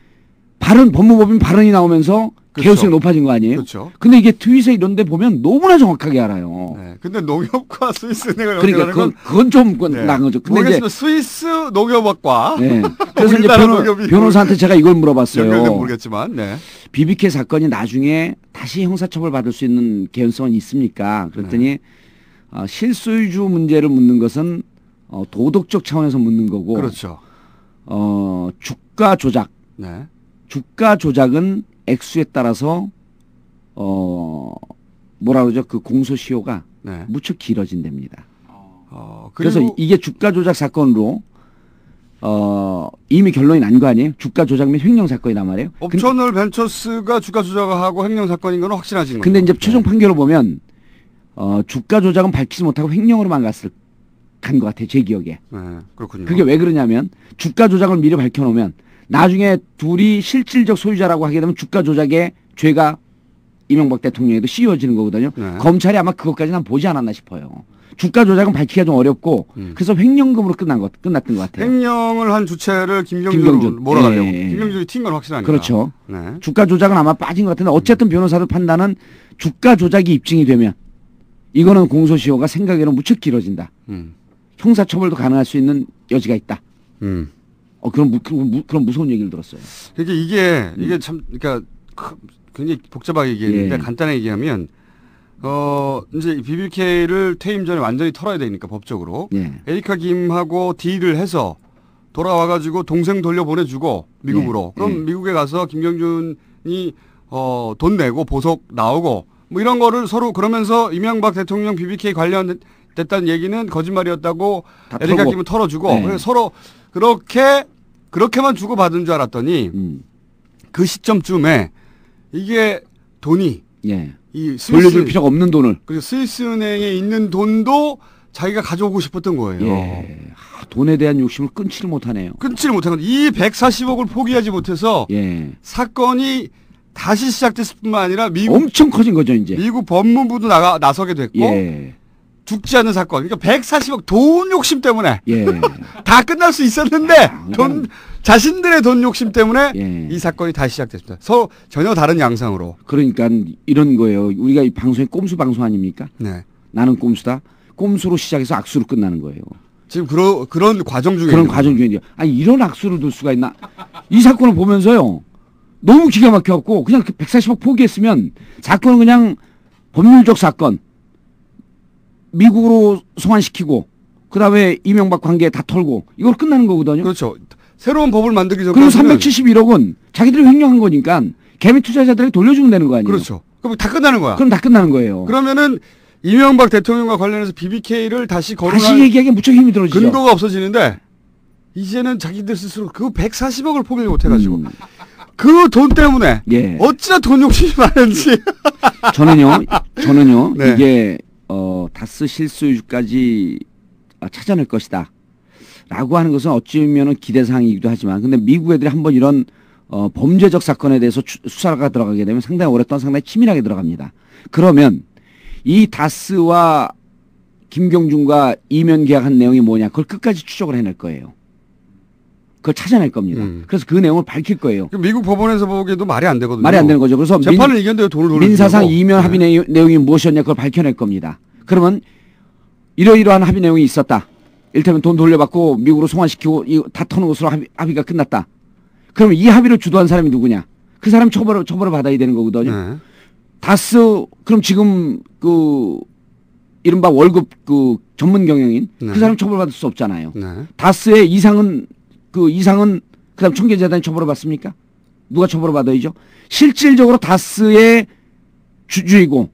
법무법인 발언이 나오면서 그렇죠. 개연성이 높아진 거 아니에요? 그렇죠. 근데 이게 트윗에 이런 데 보면 너무나 정확하게 알아요. 네. 근데 농협과 스위스은행을 그러니까 그건 좀 나은 거죠. 근데 모르겠으면 스위스 농협과 네. 그래서 이제 변호사한테 제가 이걸 물어봤어요. 모르겠지만 네. BBK 사건이 나중에 다시 형사처벌 받을 수 있는 개연성은 있습니까? 그랬더니 실소유주 문제를 묻는 것은 도덕적 차원에서 묻는 거고 그렇죠. 주가 조작. 네. 주가 조작은 액수에 따라서 뭐라 그러죠? 그 공소시효가 네. 무척 길어진답니다. 그리고 그래서 이게 주가 조작 사건으로 이미 결론이 난 거 아니에요? 주가 조작 및 횡령 사건이란 말이에요. 옵셔널 벤처스가 주가 조작하고 횡령 사건인 건 확실하신 거죠. 근데 이제 최종 판결을 보면 주가 조작은 밝히지 못하고 횡령으로만 간 것 같아요. 제 기억에. 네, 그렇군요. 그게 왜 그러냐면 주가 조작을 미리 밝혀놓으면 나중에 둘이 실질적 소유자라고 하게 되면 주가 조작의 죄가 이명박 대통령에도 씌워지는 거거든요. 네. 검찰이 아마 그것까지는 보지 않았나 싶어요. 주가 조작은 밝히기가 좀 어렵고 그래서 횡령금으로 끝났던 것 같아요. 횡령을 한 주체를 김경준으로 몰아가려고. 예. 김경준이 튄 건 확실하니까. 그렇죠. 네. 주가 조작은 아마 빠진 것 같은데 어쨌든 변호사들 판단은 주가 조작이 입증이 되면 이거는 공소시효가 생각에는 무척 길어진다. 형사처벌도 가능할 수 있는 여지가 있다. 그런 무서운 얘기를 들었어요. 그러니까 이게 참 그러니까 굉장히 복잡하게 얘기했는데 예. 간단하게 얘기하면 이제 BBK를 퇴임 전에 완전히 털어야 되니까 법적으로 예. 에리카 김하고 딜을 해서 돌아와가지고 동생 돌려보내주고 미국으로 예. 그럼 예. 미국에 가서 김경준이 돈 내고 보석 나오고 뭐 이런 거를 서로 그러면서 이명박 대통령 BBK 관련됐다는 얘기는 거짓말이었다고 에리카 김은 털어주고 예. 그래서 서로 그렇게만 주고받은 줄 알았더니 그 시점쯤에 이게 돈이 예. 이 돌려줄 필요가 없는 돈을 그리고 스위스은행에 있는 돈도 자기가 가져오고 싶었던 거예요. 예. 돈에 대한 욕심을 끊지를 못하네요. 끊지를 못한 이 140억을 포기하지 못해서 예. 사건이 다시 시작됐을 뿐만 아니라 엄청 커진 거죠 이제. 미국 법무부도 나서게 됐고 예. 죽지 않는 사건. 그러니까 140억 돈 욕심 때문에 예. 다 끝날 수 있었는데 자신들의 돈 욕심 때문에 예. 이 사건이 다시 시작됐습니다. 서로 전혀 다른 양상으로. 그러니까 이런 거예요. 우리가 이 방송이 꼼수 방송 아닙니까? 네. 나는 꼼수다. 꼼수로 시작해서 악수로 끝나는 거예요. 지금 그런 과정 중에 그런 과정 중에 이런 악수를 둘 수가 있나? 이 사건을 보면서요. 너무 기가 막혀갖고 그냥 140억 포기했으면 사건은 그냥 법률적 사건 미국으로 소환시키고 그다음에 이명박 관계 다 털고 이걸 끝나는 거거든요. 그렇죠. 새로운 법을 만들기 그리고 전까지는 371억은 자기들이 횡령한 거니까 개미 투자자들에게 돌려주면 되는 거 아니에요. 그렇죠. 그럼 다 끝나는 거야. 그럼 다 끝나는 거예요. 그러면은 이명박 대통령과 관련해서 BBK를 다시 거론할 다시 얘기하기에 무척 힘이 들어지죠. 근거가 없어지는데 이제는 자기들 스스로 그 140억을 포기를 못해가지고 그 돈 때문에 예. 어찌나 돈 욕심이 많은지. 저는요 네. 이게 다스 실소유주까지 찾아낼 것이다 라고 하는 것은 어찌 보면 기대사항이기도 하지만 근데 미국 애들이 한번 이런 범죄적 사건에 대해서 수사가 들어가게 되면 상당히 오랫동안 상당히 치밀하게 들어갑니다. 그러면 이 다스와 김경준과 이면 계약한 내용이 뭐냐 그걸 끝까지 추적을 해낼 거예요. 그걸 찾아낼 겁니다. 그래서 그 내용을 밝힐 거예요. 미국 법원에서 보기에도 말이 안 되거든요. 말이 안 되는 거죠. 그래서 재판을 이겼는데 돈을 돌려주고 민사상 이면 합의 내용이 무엇이었냐 그걸 밝혀낼 겁니다. 그러면 이러이러한 합의 내용이 있었다. 이를테면 돈 돌려받고 미국으로 송환시키고 다 터는 것으로 합의가 끝났다. 그러면 이 합의를 주도한 사람이 누구냐? 그 사람 처벌을 받아야 되는 거거든요. 네. 다스 그럼 지금 그 이른바 월급 그 전문 경영인 네. 그 사람 처벌받을 수 없잖아요. 네. 다스의 이상은 그다음 총계재단이 처벌을 받습니까? 누가 처벌을 받아야죠? 실질적으로 다스의 주주이고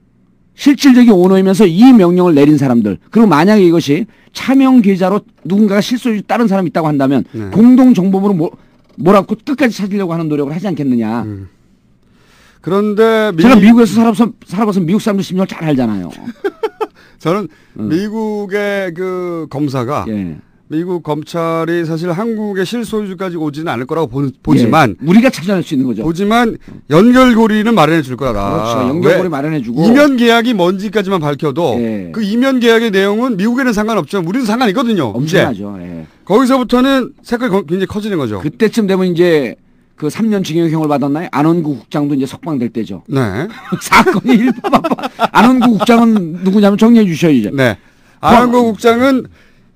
실질적인 오너이면서 이 명령을 내린 사람들 그리고 만약에 이것이 차명 계좌로 누군가가 실소유주 다른 사람이 있다고 한다면 네. 공동정보물을 몰아갖고 끝까지 찾으려고 하는 노력을 하지 않겠느냐. 그런데 제가 미국에서 살아봐서 미국 사람들 심리를 잘 알잖아요. 저는 미국의 그 검사가 예. 미국 검찰이 사실 한국의 실소유주까지 오지는 않을 거라고 보지만 예. 우리가 찾아낼 수 있는 거죠. 보지만 연결고리는 마련해 줄 거다. 그렇죠. 연결고리 마련해 주고 이면 계약이 뭔지까지만 밝혀도 예. 그 이면 계약의 내용은 미국에는 상관없지만 우리는 상관이거든요. 엄청나죠. 예. 거기서부터는 색깔이 굉장히 커지는 거죠. 그때쯤 되면 이제 그 3년 징역형을 받았나요? 안원구 국장도 이제 석방될 때죠. 네. 사건이 일파만파. 안원구 국장은 누구냐면 정리해 주셔야죠. 네. 안원구 국장은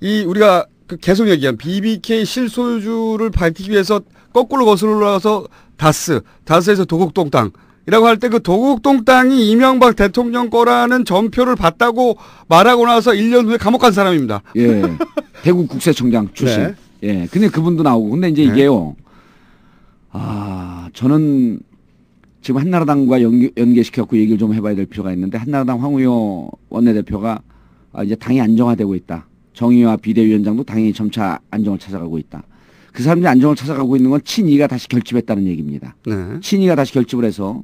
이 우리가 그 계속 얘기한 BBK 실소유주를 밝히기 위해서 거꾸로 거슬러 올라가서 다스에서 도곡동 땅이라고 할 때 그 도곡동 땅이 이명박 대통령 거라는 전표를 봤다고 말하고 나서 1년 후에 감옥 간 사람입니다. 예. 대구 국세청장 출신. 네. 예. 근데 그분도 나오고. 근데 이제 네. 이게요. 저는 지금 한나라당과 연계시켜갖고 얘기를 좀 해봐야 될 필요가 있는데 한나라당 황우여 원내대표가 이제 당이 안정화되고 있다. 정의화 비대위원장도 당연히 점차 안정을 찾아가고 있다. 그 사람들이 안정을 찾아가고 있는 건 친이가 다시 결집했다는 얘기입니다. 네. 친이가 다시 결집을 해서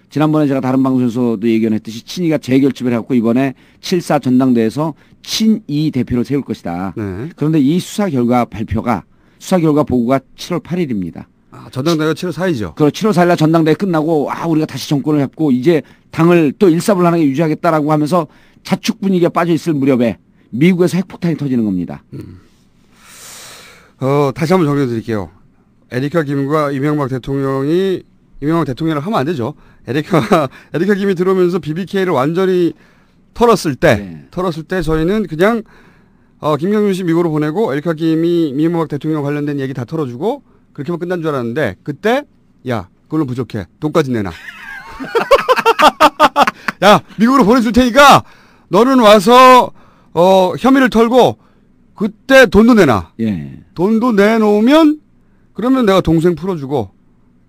지난번에 제가 다른 방송에서도 예견했듯이 친이가 재결집을 해갖고 이번에 7.4 전당대회에서 친이 대표를 세울 것이다. 네. 그런데 이 수사 결과 보고가 7월 8일입니다. 전당대회가 7월 4일이죠. 그리고 7월 4일날 전당대회 끝나고 우리가 다시 정권을 잡고 이제 당을 또 일사불란하게 유지하겠다라고 하면서 자축 분위기가 빠져 있을 무렵에 미국에서 핵폭탄이 터지는 겁니다. 다시 한번 정리해 드릴게요. 에리카 김과 이명박 대통령이라고 하면 안 되죠. 에리카 김이 들어오면서 BBK를 완전히 털었을 때 저희는 그냥 김경준 씨 미국으로 보내고 에리카 김이 이명박 대통령 관련된 얘기 다 털어주고 그렇게만 끝난 줄 알았는데 그때 야 그걸로 부족해. 돈까지 내놔. 야 미국으로 보내줄 테니까 너는 와서 혐의를 털고 그때 돈도 내놔. 예. 돈도 내놓으면 그러면 내가 동생 풀어주고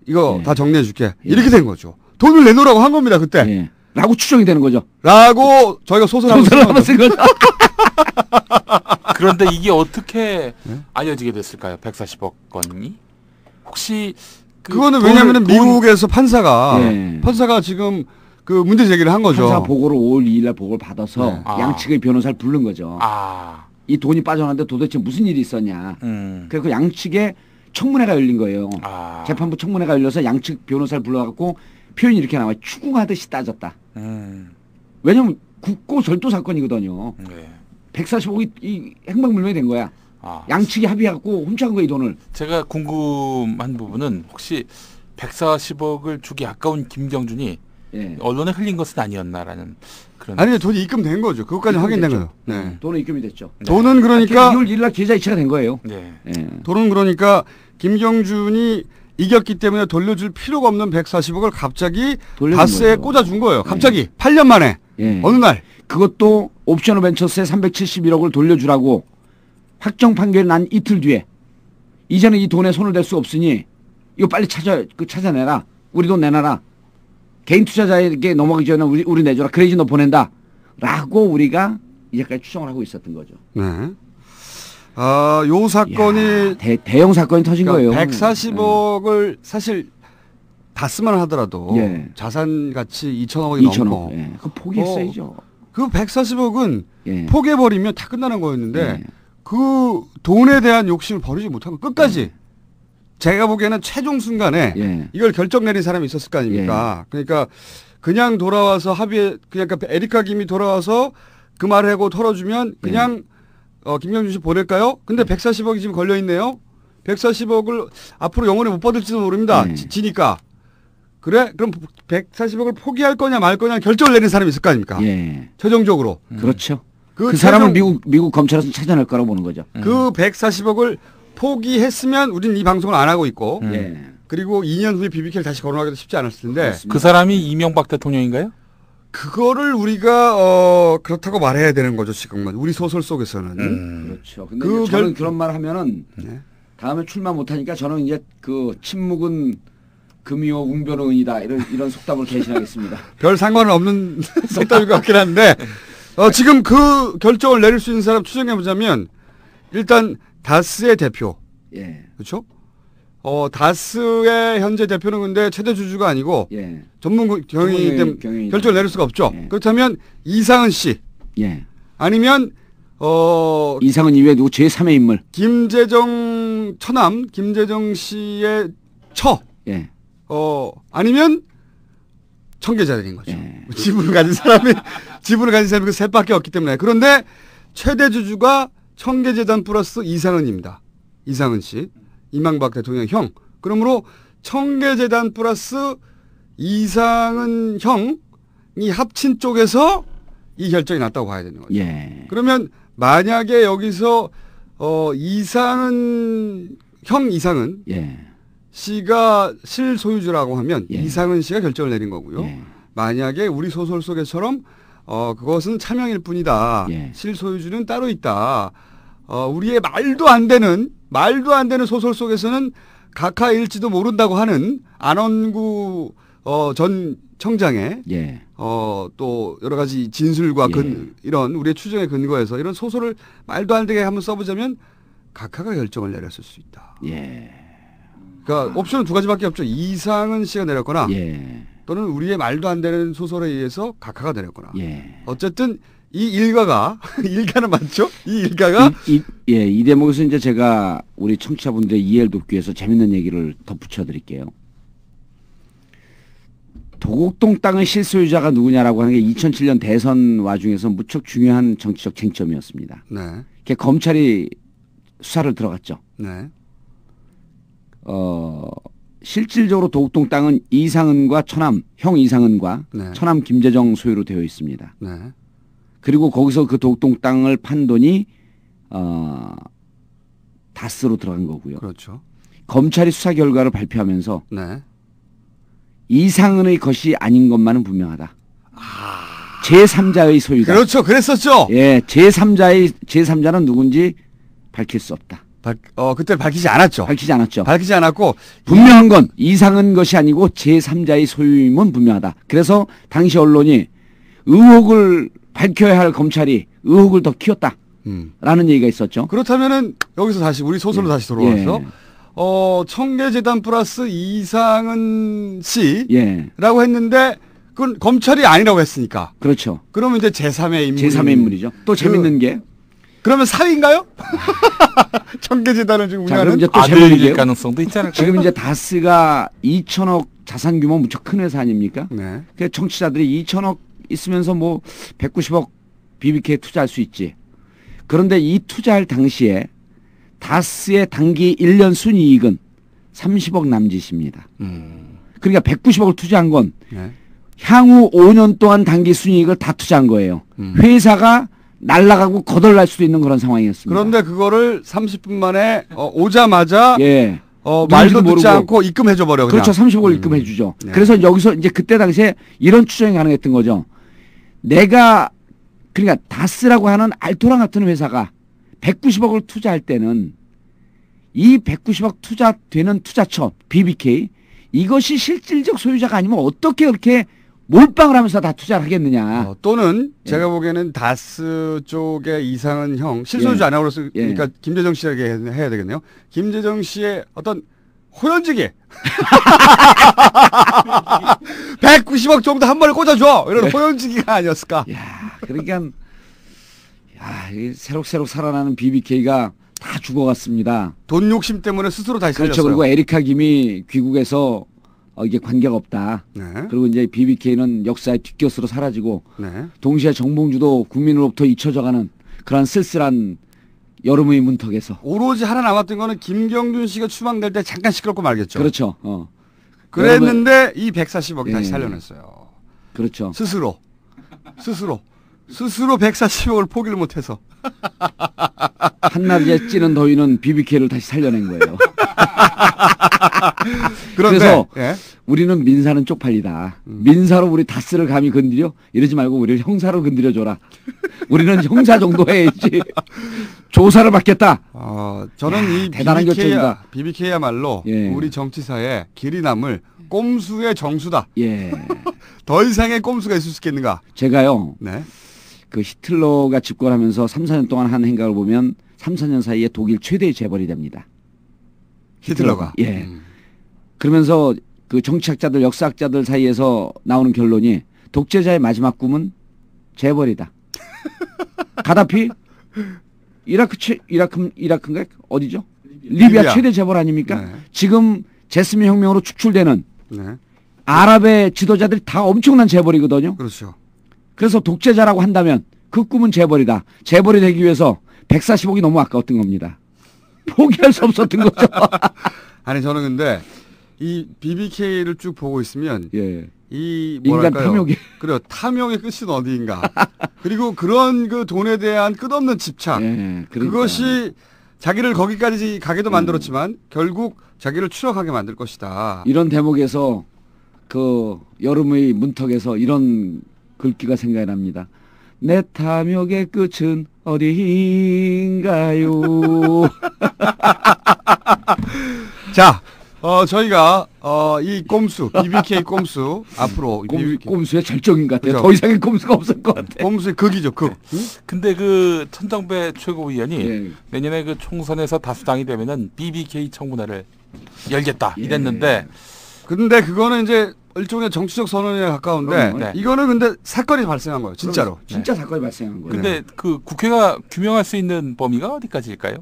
이거 다 정리해줄게. 이렇게 된 거죠. 돈을 내놓으라고 한 겁니다 그때. 예. 라고 추정이 되는 거죠. 라고 저희가 소설 한번 쓴 거죠. 그런데 이게 어떻게 알려지게 됐을까요? 140억 건이? 혹시 그거는 왜냐하면 미국에서 판사가 지금 그 문제 제기를 한 거죠. 판사 보고를 5월 2일 날 보고를 받아서 양측의 변호사를 부른 거죠. 이 돈이 빠져나왔는데 도대체 무슨 일이 있었냐. 그래서 양측에 청문회가 열린 거예요. 재판부 청문회가 열려서 양측 변호사를 불러갖고 표현이 이렇게 나와요. 추궁하듯이 따졌다. 왜냐면 국고 절도 사건이거든요. 140억이 이 행방불명이 된 거야. 양측이 합의해갖고 훔쳐간 거야 이 돈을. 제가 궁금한 부분은 혹시 140억을 주기 아까운 김경준이 언론에 흘린 것은 아니었나라는 그런. 아니요, 돈이 입금된 거죠. 그것까지 확인된 거죠. 네. 돈은 입금이 됐죠. 돈은 그러니까 2월 1일 날 계좌 이체가 된 거예요. 돈은 그러니까 김경준이 이겼기 때문에 돌려줄 필요가 없는 140억을 갑자기 다스에 꽂아준 거예요. 갑자기 8년 만에 어느 날. 그것도 옵셔널 벤처스에 371억을 돌려주라고 확정 판결이 난 이틀 뒤에 이제는 이 돈에 손을 댈 수 없으니 이거 빨리 찾아내라. 우리 돈 내놔라. 개인 투자자에게 넘어가기 전에 우리 내줘라. 그래야지 너 보낸다. 라고 우리가 이제까지 추정을 하고 있었던 거죠. 네. 요 사건이 대형 사건이 터진 거예요. 140억을 사실 다스만 하더라도 예. 자산 가치 2천억이 2천억. 넘고 예. 그 포기했어야죠. 그 140억은 예. 포기해버리면 다 끝나는 거였는데 예. 그 돈에 대한 욕심을 버리지 못하고 끝까지 제가 보기에는 최종 순간에 예. 이걸 결정 내린 사람이 있었을 거 아닙니까? 그러니까 그냥 돌아와서 합의에 그냥 에리카 김이 돌아와서 그 말을 하고 털어주면 그냥 김경준 씨 보낼까요? 근데 140억이 지금 걸려 있네요. 140억을 앞으로 영원히 못 받을지도 모릅니다. 지니까. 그래? 그럼 140억을 포기할 거냐 말 거냐 결정을 내린 사람이 있을 거 아닙니까? 예. 최종적으로. 그렇죠. 그 그 사람을 미국 검찰에서 찾아낼 거라고 보는 거죠. 그 140억을 포기했으면 우리는 이 방송을 안 하고 있고 예. 그리고 2년 후에 BBK를 다시 거론하기도 쉽지 않았을 텐데 그렇습니다. 그 사람이 이명박 대통령인가요? 그거를 우리가 그렇다고 말해야 되는 거죠 지금은 우리 소설 속에서는. 그렇죠. 근데 저는 그런 말 하면은 다음에 출마 못하니까 저는 이제 그 침묵은 금이요 웅변의 은이다 이런 속담을 개신하겠습니다. 별 상관은 없는 속담일 것 같긴 한데 지금 그 결정을 내릴 수 있는 사람 추정해 보자면 일단 다스의 대표. 예. 그렇죠? 다스의 현재 대표는 근데 최대 주주가 아니고 예. 전문 경영이기 때문에 결정을 내릴 수가 없죠. 예. 그렇다면 이상은 씨. 예. 아니면 이상은 이외에 누구 제3의 인물. 김재정 처남 김재정 씨의 처. 예. 아니면 청계자들인 거죠. 예. 지분을 가진 사람이 그 셋밖에 없기 때문에. 그런데 최대 주주가 청계재단 플러스 이상은입니다. 이상은 씨. 이명박 대통령 형. 그러므로 청계재단 플러스 이상은 형이 합친 쪽에서 이 결정이 났다고 봐야 되는 거죠. 예. 그러면 만약에 여기서 이상은 예. 씨가 실소유주라고 하면 예. 이상은 씨가 결정을 내린 거고요. 예. 만약에 우리 소설 속에처럼 그것은 차명일 뿐이다. 예. 실소유주는 따로 있다. 우리의 말도 안 되는 소설 속에서는 각하일지도 모른다고 하는 안원구 전 청장의 예. 또 여러 가지 진술과 예. 이런 우리의 추정에 근거해서 이런 소설을 말도 안 되게 한번 써보자면 각하가 결정을 내렸을 수 있다. 예. 그러니까 옵션은 두 가지밖에 없죠. 이상은 씨가 내렸거나 예. 또는 우리의 말도 안 되는 소설에 의해서 각하가 내렸거나. 예. 어쨌든 이 일가가 일가는 맞죠? 이 일가가 이 대목에서 이제 제가 우리 청취자분들의 이해를 돕기 위해서 재밌는 얘기를 덧붙여 드릴게요. 도곡동 땅의 실소유자가 누구냐라고 하는 게 2007년 대선 와중에서 무척 중요한 정치적 쟁점이었습니다. 네. 그게 검찰이 수사를 들어갔죠. 네. 실질적으로 도곡동 땅은 이상은과 형 이상은과 네. 처남 김재정 소유로 되어 있습니다. 네. 그리고 거기서 그 도곡동 땅을 판 돈이 다스로 들어간 거고요. 그렇죠. 검찰이 수사 결과를 발표하면서 네. 이상은의 것이 아닌 것만은 분명하다. 제3자의 소유다. 그렇죠. 그랬었죠. 예, 제3자는 누군지 밝힐 수 없다. 그때 밝히지 않았죠. 밝히지 않았고 분명한 건 이상은 것이 아니고 제3자의 소유임은 분명하다. 그래서 당시 언론이 의혹을 밝혀야 할 검찰이 의혹을 더 키웠다. 라는 얘기가 있었죠. 그렇다면은 여기서 다시 우리 소설로 다시 돌아와서 청계재단 플러스 이상은 씨라고 했는데 그건 검찰이 아니라고 했으니까. 그렇죠. 그러면 이제 제3의 인물. 제3의 인물이죠. 또 재밌는 게 그러면 사위인가요? 청계재단을 지금 운영하는 이제 또 아들일 가능성도 있지 않을까요? 지금 이제 다스가 2천억 자산 규모 무척 큰 회사 아닙니까? 네. 그 청취자들이 2천억 있으면서 뭐 190억 BBK에 투자할 수 있지. 그런데 이 투자할 당시에 다스의 단기 1년 순이익은 30억 남짓입니다. 그러니까 190억을 투자한 건 향후 5년 동안 단기 순이익을 다 투자한 거예요. 회사가 날아가고 거덜날 수도 있는 그런 상황이었습니다. 그런데 그거를 30분 만에 오자마자 말도 듣지 모르고 않고 입금해줘 버려. 그냥. 그렇죠. 30억을 입금해 주죠. 그래서 여기서 이제 그때 당시에 이런 추정이 가능했던 거죠. 그러니까 다스라고 하는 알토란 같은 회사가 190억을 투자할 때는 이 190억 투자되는 투자처 BBK 이것이 실질적 소유자가 아니면 어떻게 그렇게 몰빵을 하면서 다 투자를 하겠느냐. 또는 제가 보기에는 다스 쪽의 이상은 형 실소유주 아니라고 그러니까 김재정 씨에게 해야 되겠네요. 김재정 씨의 어떤 호연지기. 190억 정도 한 번에 꽂아줘. 이런 호연지기가 아니었을까. 야, 그러니까 이 새록새록 살아나는 BBK가 다 죽어갔습니다. 돈 욕심 때문에 스스로 다시 살렸어요. 그렇죠. 그리고 에리카 김이 귀국해서 이게 관계가 없다. 네. 그리고 이제 BBK는 역사의 뒷곁으로 사라지고 네. 동시에 정봉주도 국민으로부터 잊혀져가는 그런 쓸쓸한 여름의 문턱에서 오로지 하나 남았던 거는 김경준 씨가 추방될 때 잠깐 시끄럽고 말겠죠. 그렇죠. 그랬는데 이 140억 다시 예. 살려냈어요. 그렇죠. 스스로 140억을 포기를 못해서. 한낮에 찌는 더위는 BBK를 다시 살려낸 거예요. 그런데, 그래서 예. 우리는 민사는 쪽팔리다. 민사로 우리 다스를 감히 건드려? 이러지 말고 우리를 형사로 건드려줘라. 우리는 형사 정도 해야지. 조사를 받겠다. 저는 이 대단한 결정이다. BBK야말로 예. 우리 정치사에 길이 남을 꼼수의 정수다. 예. 더 이상의 꼼수가 있을 수 있겠는가? 제가요. 네. 그 히틀러가 집권하면서 3, 4년 동안 한 행각을 보면 3, 4년 사이에 독일 최대의 재벌이 됩니다. 히틀러가. 예. 그러면서 그 정치학자들, 역사학자들 사이에서 나오는 결론이 독재자의 마지막 꿈은 재벌이다. 가다피 이라크인가 어디죠? 리비아 최대 재벌 아닙니까? 네. 지금 제스민 혁명으로 축출되는 네. 아랍의 지도자들이 다 엄청난 재벌이거든요. 그렇죠. 그래서 독재자라고 한다면 그 꿈은 재벌이다. 재벌이 되기 위해서 140억이 너무 아까웠던 겁니다. 포기할 수 없었던 거죠. 아니 저는 근데 이 BBK를 쭉 보고 있으면 예. 이 인간 뭐랄까요? 탐욕이. 그래요. 탐욕의 끝은 어디인가. 그리고 그런 그 돈에 대한 끝없는 집착. 예, 그러니까요. 그것이 자기를 거기까지 가게도 만들었지만 결국 자기를 추락하게 만들 것이다. 이런 대목에서 그 여름의 문턱에서 이런 글귀가 생각이 납니다. 내 탐욕의 끝은 어디인가요? 자, 저희가 이 꼼수, BBK 꼼수 앞으로 꼼수의 절정인 것 같아요. 그렇죠. 더 이상의 꼼수가 없을 것 같아요. 꼼수의 극이죠, 극. 근데 그 천정배 최고위원이 예. 내년에 그 총선에서 다수당이 되면은 BBK 청문회를 열겠다 이랬는데 근데 그거는 이제 일종의 정치적 선언에 가까운데 네. 이거는 근데 사건이 발생한 거예요, 진짜로. 진짜 사건이 발생한 거예요. 근데 그 국회가 규명할 수 있는 범위가 어디까지일까요?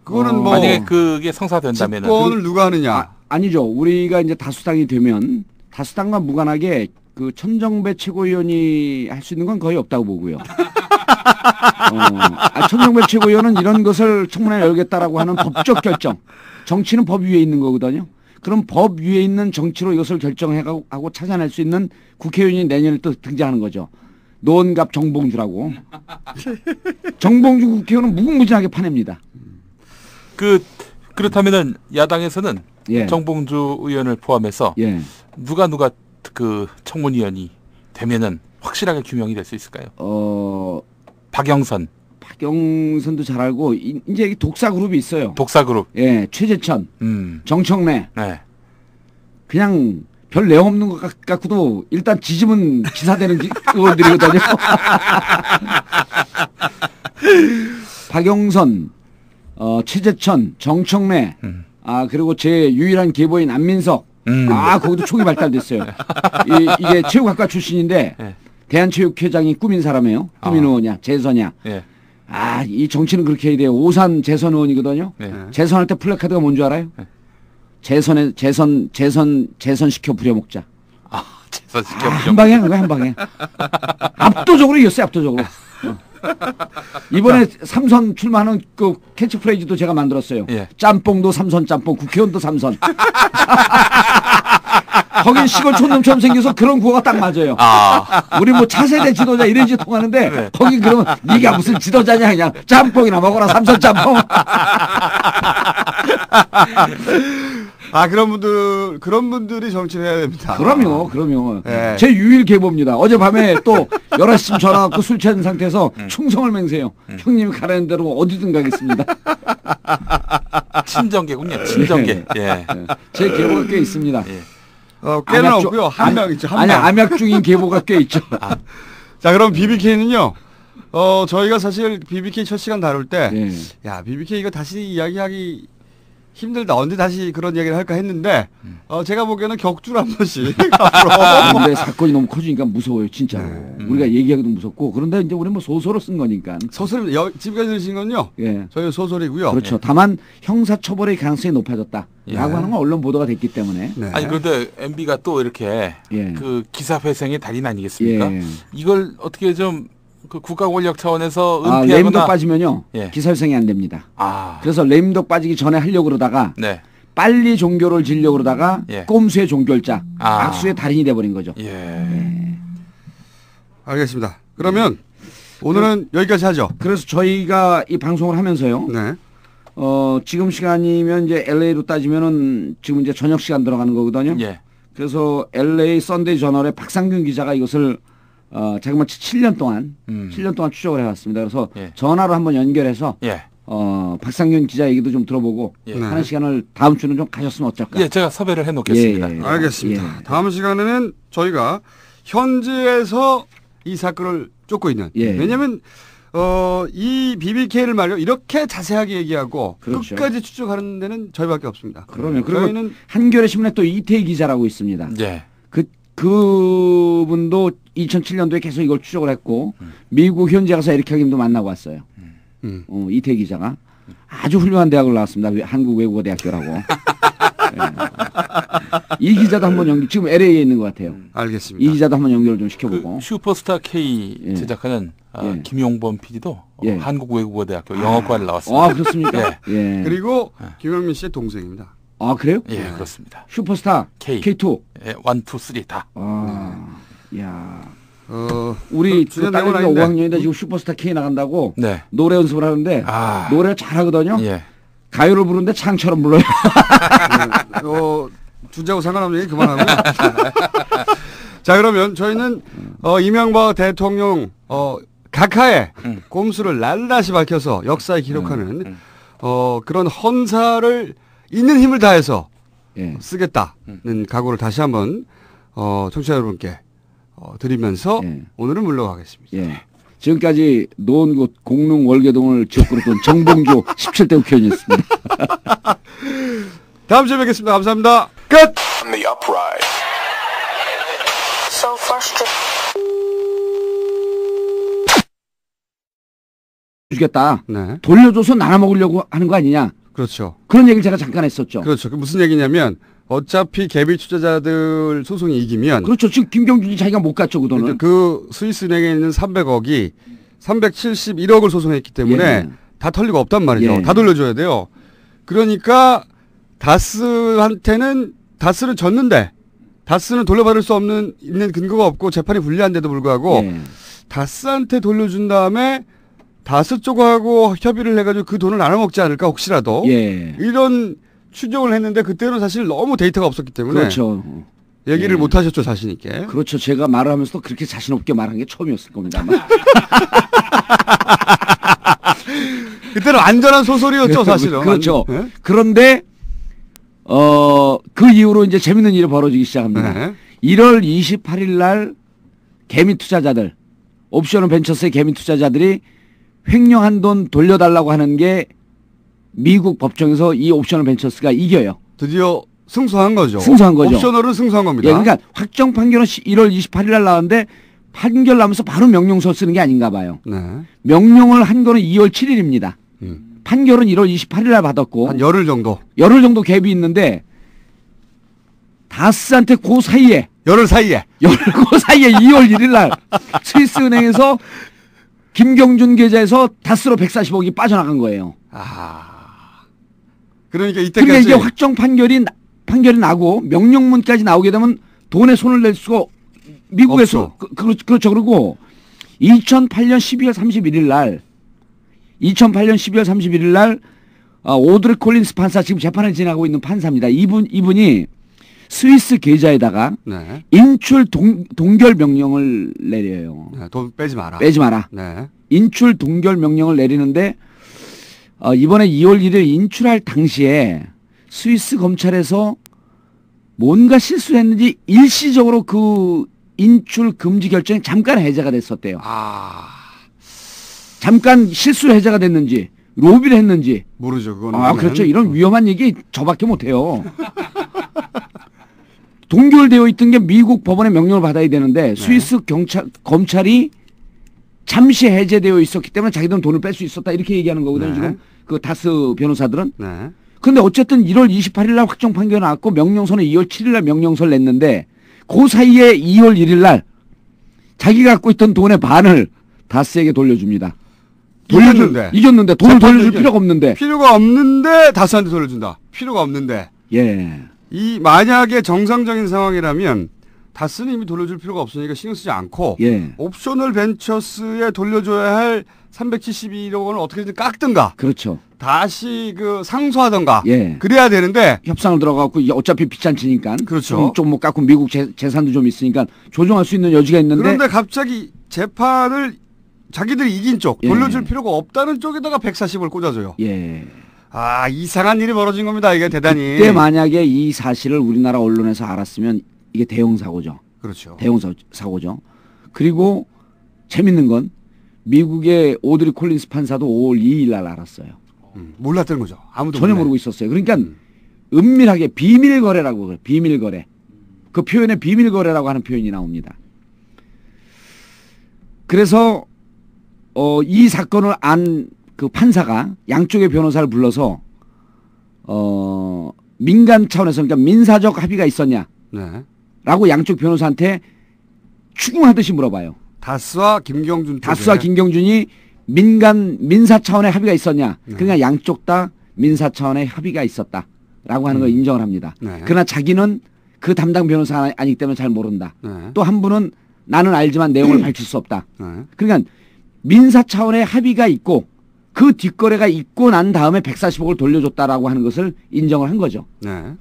그거는 뭐 만약에 그게 성사된다면은 집권을 누가 하느냐. 아니죠. 우리가 이제 다수당이 되면 다수당과 무관하게 그 천정배 최고위원이 할 수 있는 건 거의 없다고 보고요. 천정배 최고위원은 이런 것을 청문회 열겠다라고 하는 법적 결정. 정치는 법 위에 있는 거거든요. 그럼 법 위에 있는 정치로 이것을 결정하고 찾아낼 수 있는 국회의원이 내년에 또 등장하는 거죠. 노원갑 정봉주라고. 정봉주 국회의원은 무궁무진하게 파냅니다. 그렇다면은 야당에서는 예. 정봉주 의원을 포함해서 예. 누가 그 청문위원이 되면은 확실하게 규명이 될 수 있을까요? 박영선도 잘 알고 이제 이 독사 그룹이 있어요. 독사 그룹. 예, 최재천, 정청래. 네. 그냥 별 내용 없는 것 같고도 일단 지지면 기사되는 의원들이거든요. 박영선, 최재천, 정청래, 그리고 제 유일한 계보인 안민석. 거기도 촉이 발달됐어요. 이게 체육학과 출신인데 네. 대한체육회장이 꾸민 사람이에요. 꾸민 의원이야, 재선이야. 네. 이 정치는 그렇게 해야 돼요. 오산 재선 의원이거든요. 네. 재선할 때 플래카드가 뭔 줄 알아요? 네. 재선 시켜 부려먹자. 재선 시켜 부려먹자. 한 방에 한 거야, 한 방에. 압도적으로 이겼어요, 압도적으로. 이번에 삼선 출마하는 그 캐치프레이즈도 제가 만들었어요. 예. 짬뽕도 삼선 짬뽕, 국회의원도 삼선. 거긴 시골 촌놈처럼 생겨서 그런 구호가 딱 맞아요. 우리 뭐 차세대 지도자 이런지 통하는데 네. 거기 그러면 네가 무슨 지도자냐 그냥 짬뽕이나 먹어라 삼선 짬뽕. 그런 분들이 정치를 해야 됩니다. 그럼요. 네. 제 유일 계보입니다. 어젯밤에 또 11시쯤 전화 갖고 술 취한 상태에서 충성을 맹세해요. 형님이 가라는 대로 어디든 가겠습니다. 친정계군요. 친정계. 예. 제 계보가 꽤 있습니다. 예. 꽤는 없고요. 한 명 있죠. 한 명. 암약 중인 계보가 꽤 있죠. 자, 그럼 BBK는요. 저희가 사실 BBK 첫 시간 다룰 때, 야, BBK 이거 다시 이야기하기 힘들다. 언제 다시 그런 얘기를 할까 했는데 제가 보기에는 격주로 한 번씩 앞으로. 근데 사건이 너무 커지니까 무서워요, 진짜로. 우리가 얘기하기도 무섭고. 그런데 이제 우리 뭐 소설을 쓴 거니까. 소설이 지금까지 들으신 건요. 예. 저희 소설이고요. 그렇죠. 다만 형사처벌의 가능성이 높아졌다라고 하는 건 언론 보도가 됐기 때문에. 네. 아니 그런데 MB가 또 이렇게 그 기사 회생의 달인 아니겠습니까? 이걸 어떻게 좀 그 국가 권력 차원에서 은폐하거나 레임덕 빠지면요 기사회생이 안 됩니다. 그래서 레임덕 빠지기 전에 하려고 그러다가 빨리 종교를 지려고 그러다가 꼼수의 종결자, 악수의 달인이 돼버린 거죠. 알겠습니다. 그러면 오늘은 여기까지 하죠. 그래서 저희가 이 방송을 하면서요. 지금 시간이면 이제 LA로 따지면은 지금 이제 저녁 시간 들어가는 거거든요. 그래서 LA 썬데이 저널의 박상균 기자가 이것을 자그마치 7년 동안 추적을 해왔습니다. 그래서 전화로 한번 연결해서 박상균 기자 얘기도 좀 들어보고 하는 시간을 다음 주는 좀 가졌으면 어떨까? 제가 섭외를 해놓겠습니다. 알겠습니다. 다음 시간에는 저희가 현지에서 이 사건을 쫓고 있는 왜냐하면 이 BBK를 말이요 이렇게 자세하게 얘기하고 끝까지 추적하는 데는 저희밖에 없습니다. 그러면 저희는 한겨레 신문에 또 이태희 기자라고 있습니다. 그분도 2007년도에 계속 이걸 추적을 했고 미국 현지 가서 에릭 하김도 만나고 왔어요. 이태희 기자가 아주 훌륭한 대학을 나왔습니다. 한국외국어대학교라고. 이 기자도 한번 지금 LA에 있는 것 같아요. 알겠습니다. 이 기자도 한번 연결을 좀 시켜보고. 슈퍼스타 K 제작하는 김용범 PD도 한국외국어대학교 영어과를 나왔습니다. 그렇습니까? 그리고 김영민 씨의 동생입니다. 그래요? 그렇습니다. 슈퍼스타 K2. 1, 2, 3 다. 우리 딸내미가 5학년인데 지금 슈퍼스타 K 나간다고 노래 연습을 하는데 노래를 잘하거든요. 가요를 부르는데 창처럼 불러요. 주제하고 상관없는 얘기 그만하고요. 자, 그러면 저희는 이명박 대통령 각하의 꼼수를 낱낱이 밝혀서 역사에 기록하는 그런 헌사를 있는 힘을 다해서 쓰겠다는 각오를 다시 한번 청취자 여러분께 드리면서 오늘은 물러가겠습니다. 지금까지 노원구 공릉 월계동을 지역구로 둔 정봉주 17대 국회의원이었습니다. 다음 주에 뵙겠습니다. 감사합니다. 끝! So frustrated. 주겠다. 돌려줘서 나눠 먹으려고 하는 거 아니냐. 그렇죠. 그런 얘기를 제가 잠깐 했었죠. 그렇죠. 그 무슨 얘기냐면 어차피 개별 투자자들 소송이 이기면 그렇죠. 지금 김경준이 자기가 못 갔죠. 그 돈을. 그 스위스 은행에 있는 300억이 371억을 소송했기 때문에 다 털 리가 없단 말이죠. 다 돌려줘야 돼요. 그러니까 다스한테는 다스는 졌는데 다스는 돌려받을 수 있는 근거가 없고 재판이 불리한데도 불구하고 다스한테 돌려준 다음에 다스 쪽하고 협의를 해가지고 그 돈을 나눠 먹지 않을까 혹시라도 이런 추정을 했는데 그때는 사실 너무 데이터가 없었기 때문에 그렇죠. 얘기를 못 하셨죠, 자신 있게. 그렇죠. 제가 말을 하면서도 그렇게 자신 없게 말한 게 처음이었을 겁니다. 아마. 그때는 안전한 소설이었죠, 사실은. 그렇죠. 그런데 그 이후로 이제 재밌는 일이 벌어지기 시작합니다. 1월 28일 날 개미 투자자들, 옵션 벤처스의 개미 투자자들이 횡령한 돈 돌려달라고 하는 게 미국 법정에서 이 옵션 벤처스가 이겨요. 드디어 승소한 거죠. 승소한 거죠. 옵셔널은 승소한 겁니다. 그러니까 확정 판결은 1월 28일 날 나왔는데 판결 나면서 바로 명령서 쓰는 게 아닌가 봐요. 명령을 한 거는 2월 7일입니다. 판결은 1월 28일 날 받았고 한 열흘 정도 갭이 있는데 다스한테 그 사이에 열흘 사이에 2월 1일 날 스위스 은행에서 김경준 계좌에서 다스로 140억이 빠져나간 거예요. 그러니까 이때까지 그러니까 이게 확정 판결이 나고 명령문까지 나오게 되면 돈에 손을 낼 수가 미국에서 그렇죠. 그리고 2008년 12월 31일 날 오드리 콜린스 판사 지금 재판을 진행하고 있는 판사입니다. 이분이 스위스 계좌에다가 인출 동결 명령을 내려요. 돈 빼지 마라. 인출 동결 명령을 내리는데 이번에 2월 1일 인출할 당시에 스위스 검찰에서 뭔가 실수했는지 일시적으로 그 인출 금지 결정이 잠깐 해제가 됐었대요. 잠깐 실수 해제가 됐는지 로비를 했는지 모르죠. 그거는. 그렇죠. 이런 위험한 얘기 저밖에 못해요. 동결되어 있던 게 미국 법원의 명령을 받아야 되는데 스위스 검찰이 잠시 해제되어 있었기 때문에 자기들은 돈을 뺄 수 있었다 이렇게 얘기하는 거거든요. 지금 그 다스 변호사들은. 근데 어쨌든 1월 28일 날 확정 판결 나왔고 명령서는 2월 7일 날 명령서를 냈는데 그 사이에 2월 1일 날 자기가 갖고 있던 돈의 반을 다스에게 돌려줍니다. 이겼는데 돈을 돌려줄 필요가 없는데. 필요가 없는데 다스한테 돌려준다. 필요가 없는데. 예. 이 만약에 정상적인 상황이라면 다스는 이미 돌려줄 필요가 없으니까 신경 쓰지 않고 옵셔널 벤처스에 돌려줘야 할 372억 원을 어떻게든 깎든가. 그렇죠. 다시 그 상소하던가. 그래야 되는데 협상을 들어가고 어차피 비싼치니까. 그렇죠. 좀 뭐 깎고 미국 재산도 좀 있으니까 조정할 수 있는 여지가 있는데. 그런데 갑자기 재판을 자기들이 이긴 쪽 돌려줄 필요가 없다는 쪽에다가 140을 꽂아줘요. 이상한 일이 벌어진 겁니다. 이게 대단히. 그때 만약에 이 사실을 우리나라 언론에서 알았으면 이게 대형 사고죠. 그렇죠. 대형 사고죠. 그리고 재밌는 건 미국의 오드리 콜린스 판사도 5월 2일 날 알았어요. 몰랐다는 거죠. 아무도 전혀 모르고 있었어요. 그러니까 은밀하게 비밀 거래라고 그래요. 비밀 거래. 그 표현에 비밀 거래라고 하는 표현이 나옵니다. 그래서 이 사건을 안 그 판사가 양쪽의 변호사를 불러서 민간 차원에서 그러니까 민사적 합의가 있었냐? 라고 양쪽 변호사한테 추궁하듯이 물어봐요. 다스와 김경준 다스와 김경준이 민사 차원의 합의가 있었냐? 그러니까 양쪽 다 민사 차원의 합의가 있었다라고 하는 걸 인정을 합니다. 그러나 자기는 그 담당 변호사가 아니기 때문에 잘 모른다. 또 한 분은 나는 알지만 내용을 밝힐 수 없다. 그러니까 민사 차원의 합의가 있고 그 뒷거래가 있고 난 다음에 140억을 돌려줬다라고 하는 것을 인정을 한 거죠.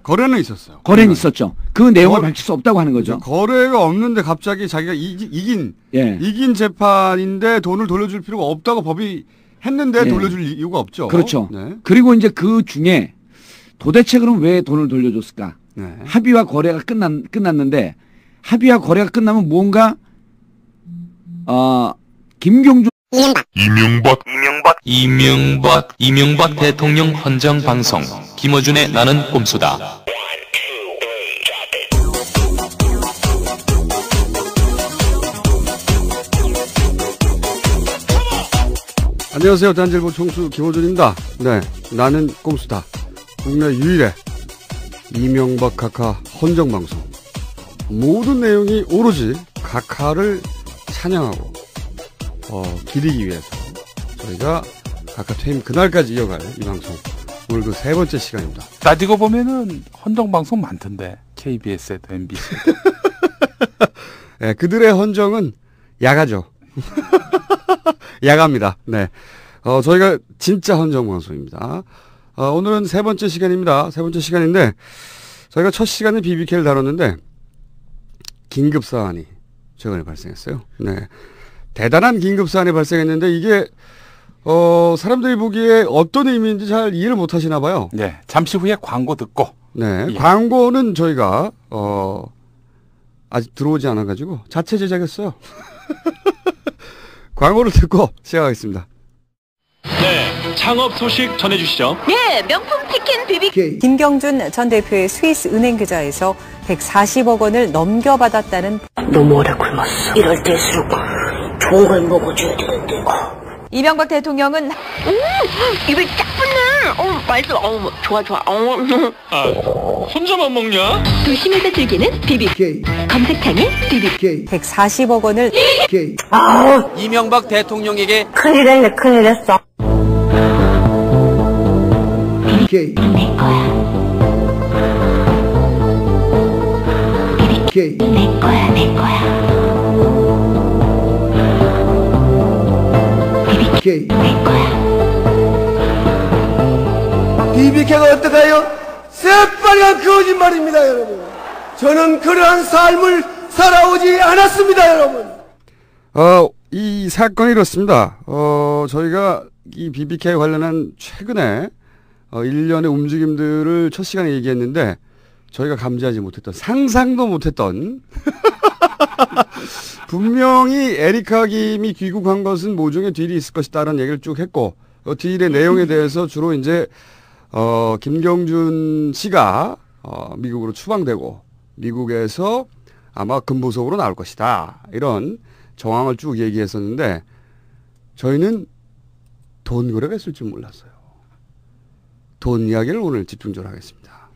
거래는 있었어요. 거래는 있었죠. 그 내용을 밝힐 수 없다고 하는 거죠. 거래가 없는데 갑자기 자기가 이긴 재판인데 돈을 돌려줄 필요가 없다고 법이 했는데 돌려줄 이유가 없죠. 그렇죠. 그리고 이제 그 중에 도대체 그럼 왜 돈을 돌려줬을까? 합의와 거래가 끝났는데 합의와 거래가 끝나면 무언가 김경준 이명박 대통령 헌정 방송 김어준의 나는 꼼수다. 안녕하세요. 딴질보 총수 김어준입니다. 나는 꼼수다. 국내 유일의 이명박 카카 헌정 방송. 모든 내용이 오로지 카카를 찬양하고 기리기 위해서 저희가 카카 퇴임 그날까지 이어갈 이 방송. 오늘 그 세 번째 시간입니다. 따지고 보면은 헌정 방송 많던데 KBS에도 MBC에도. 그들의 헌정은 야가죠. 야가입니다. 저희가 진짜 헌정 방송입니다. 오늘은 세 번째 시간입니다. 세 번째 시간인데 저희가 첫 시간에 BBK를 다뤘는데 긴급 사안이 최근에 발생했어요. 대단한 긴급 사안이 발생했는데 이게 사람들이 보기에 어떤 의미인지 잘 이해를 못 하시나 봐요. 잠시 후에 광고 듣고. 광고는 저희가 아직 들어오지 않아 가지고 자체 제작했어요. 광고를 듣고 시작하겠습니다. 창업 소식 전해주시죠. 명품 치킨 BBK. 김경준 전 대표의 스위스 은행 계좌에서 140억 원을 넘겨받았다는. 너무 오래 굶었어. 이럴 때일수록 좋은 걸 먹어줘야 되는데. 이명박 대통령은 입에 딱 붙네. 맛있어. 좋아. 혼자만 먹냐? 도심에서 즐기는 BBK. 검색창에 BBK. 140억 원을. 이명박 대통령에게 큰일 했어. BBK. 내 거야. BBK. 내 거야. BBK. 내 거야. BBK가 어떡해요? 새빨간 거짓말입니다, 여러분. 저는 그러한 삶을 살아오지 않았습니다, 여러분. 이 사건이 이렇습니다. 저희가 이 BBK 관련한 최근에 일련의 움직임들을 첫 시간에 얘기했는데 저희가 감지하지 못했던, 상상도 못했던 분명히 에리카 김이 귀국한 것은 모종의 딜이 있을 것이다라는 얘기를 쭉 했고 딜의 내용에 대해서 주로 이제 김경준 씨가 미국으로 추방되고 미국에서 아마 금보석으로 나올 것이다. 이런 정황을 쭉 얘기했었는데 저희는 돈 거래가 있을 줄 몰랐어요. 돈 이야기를 오늘 집중적으로 하겠습니다.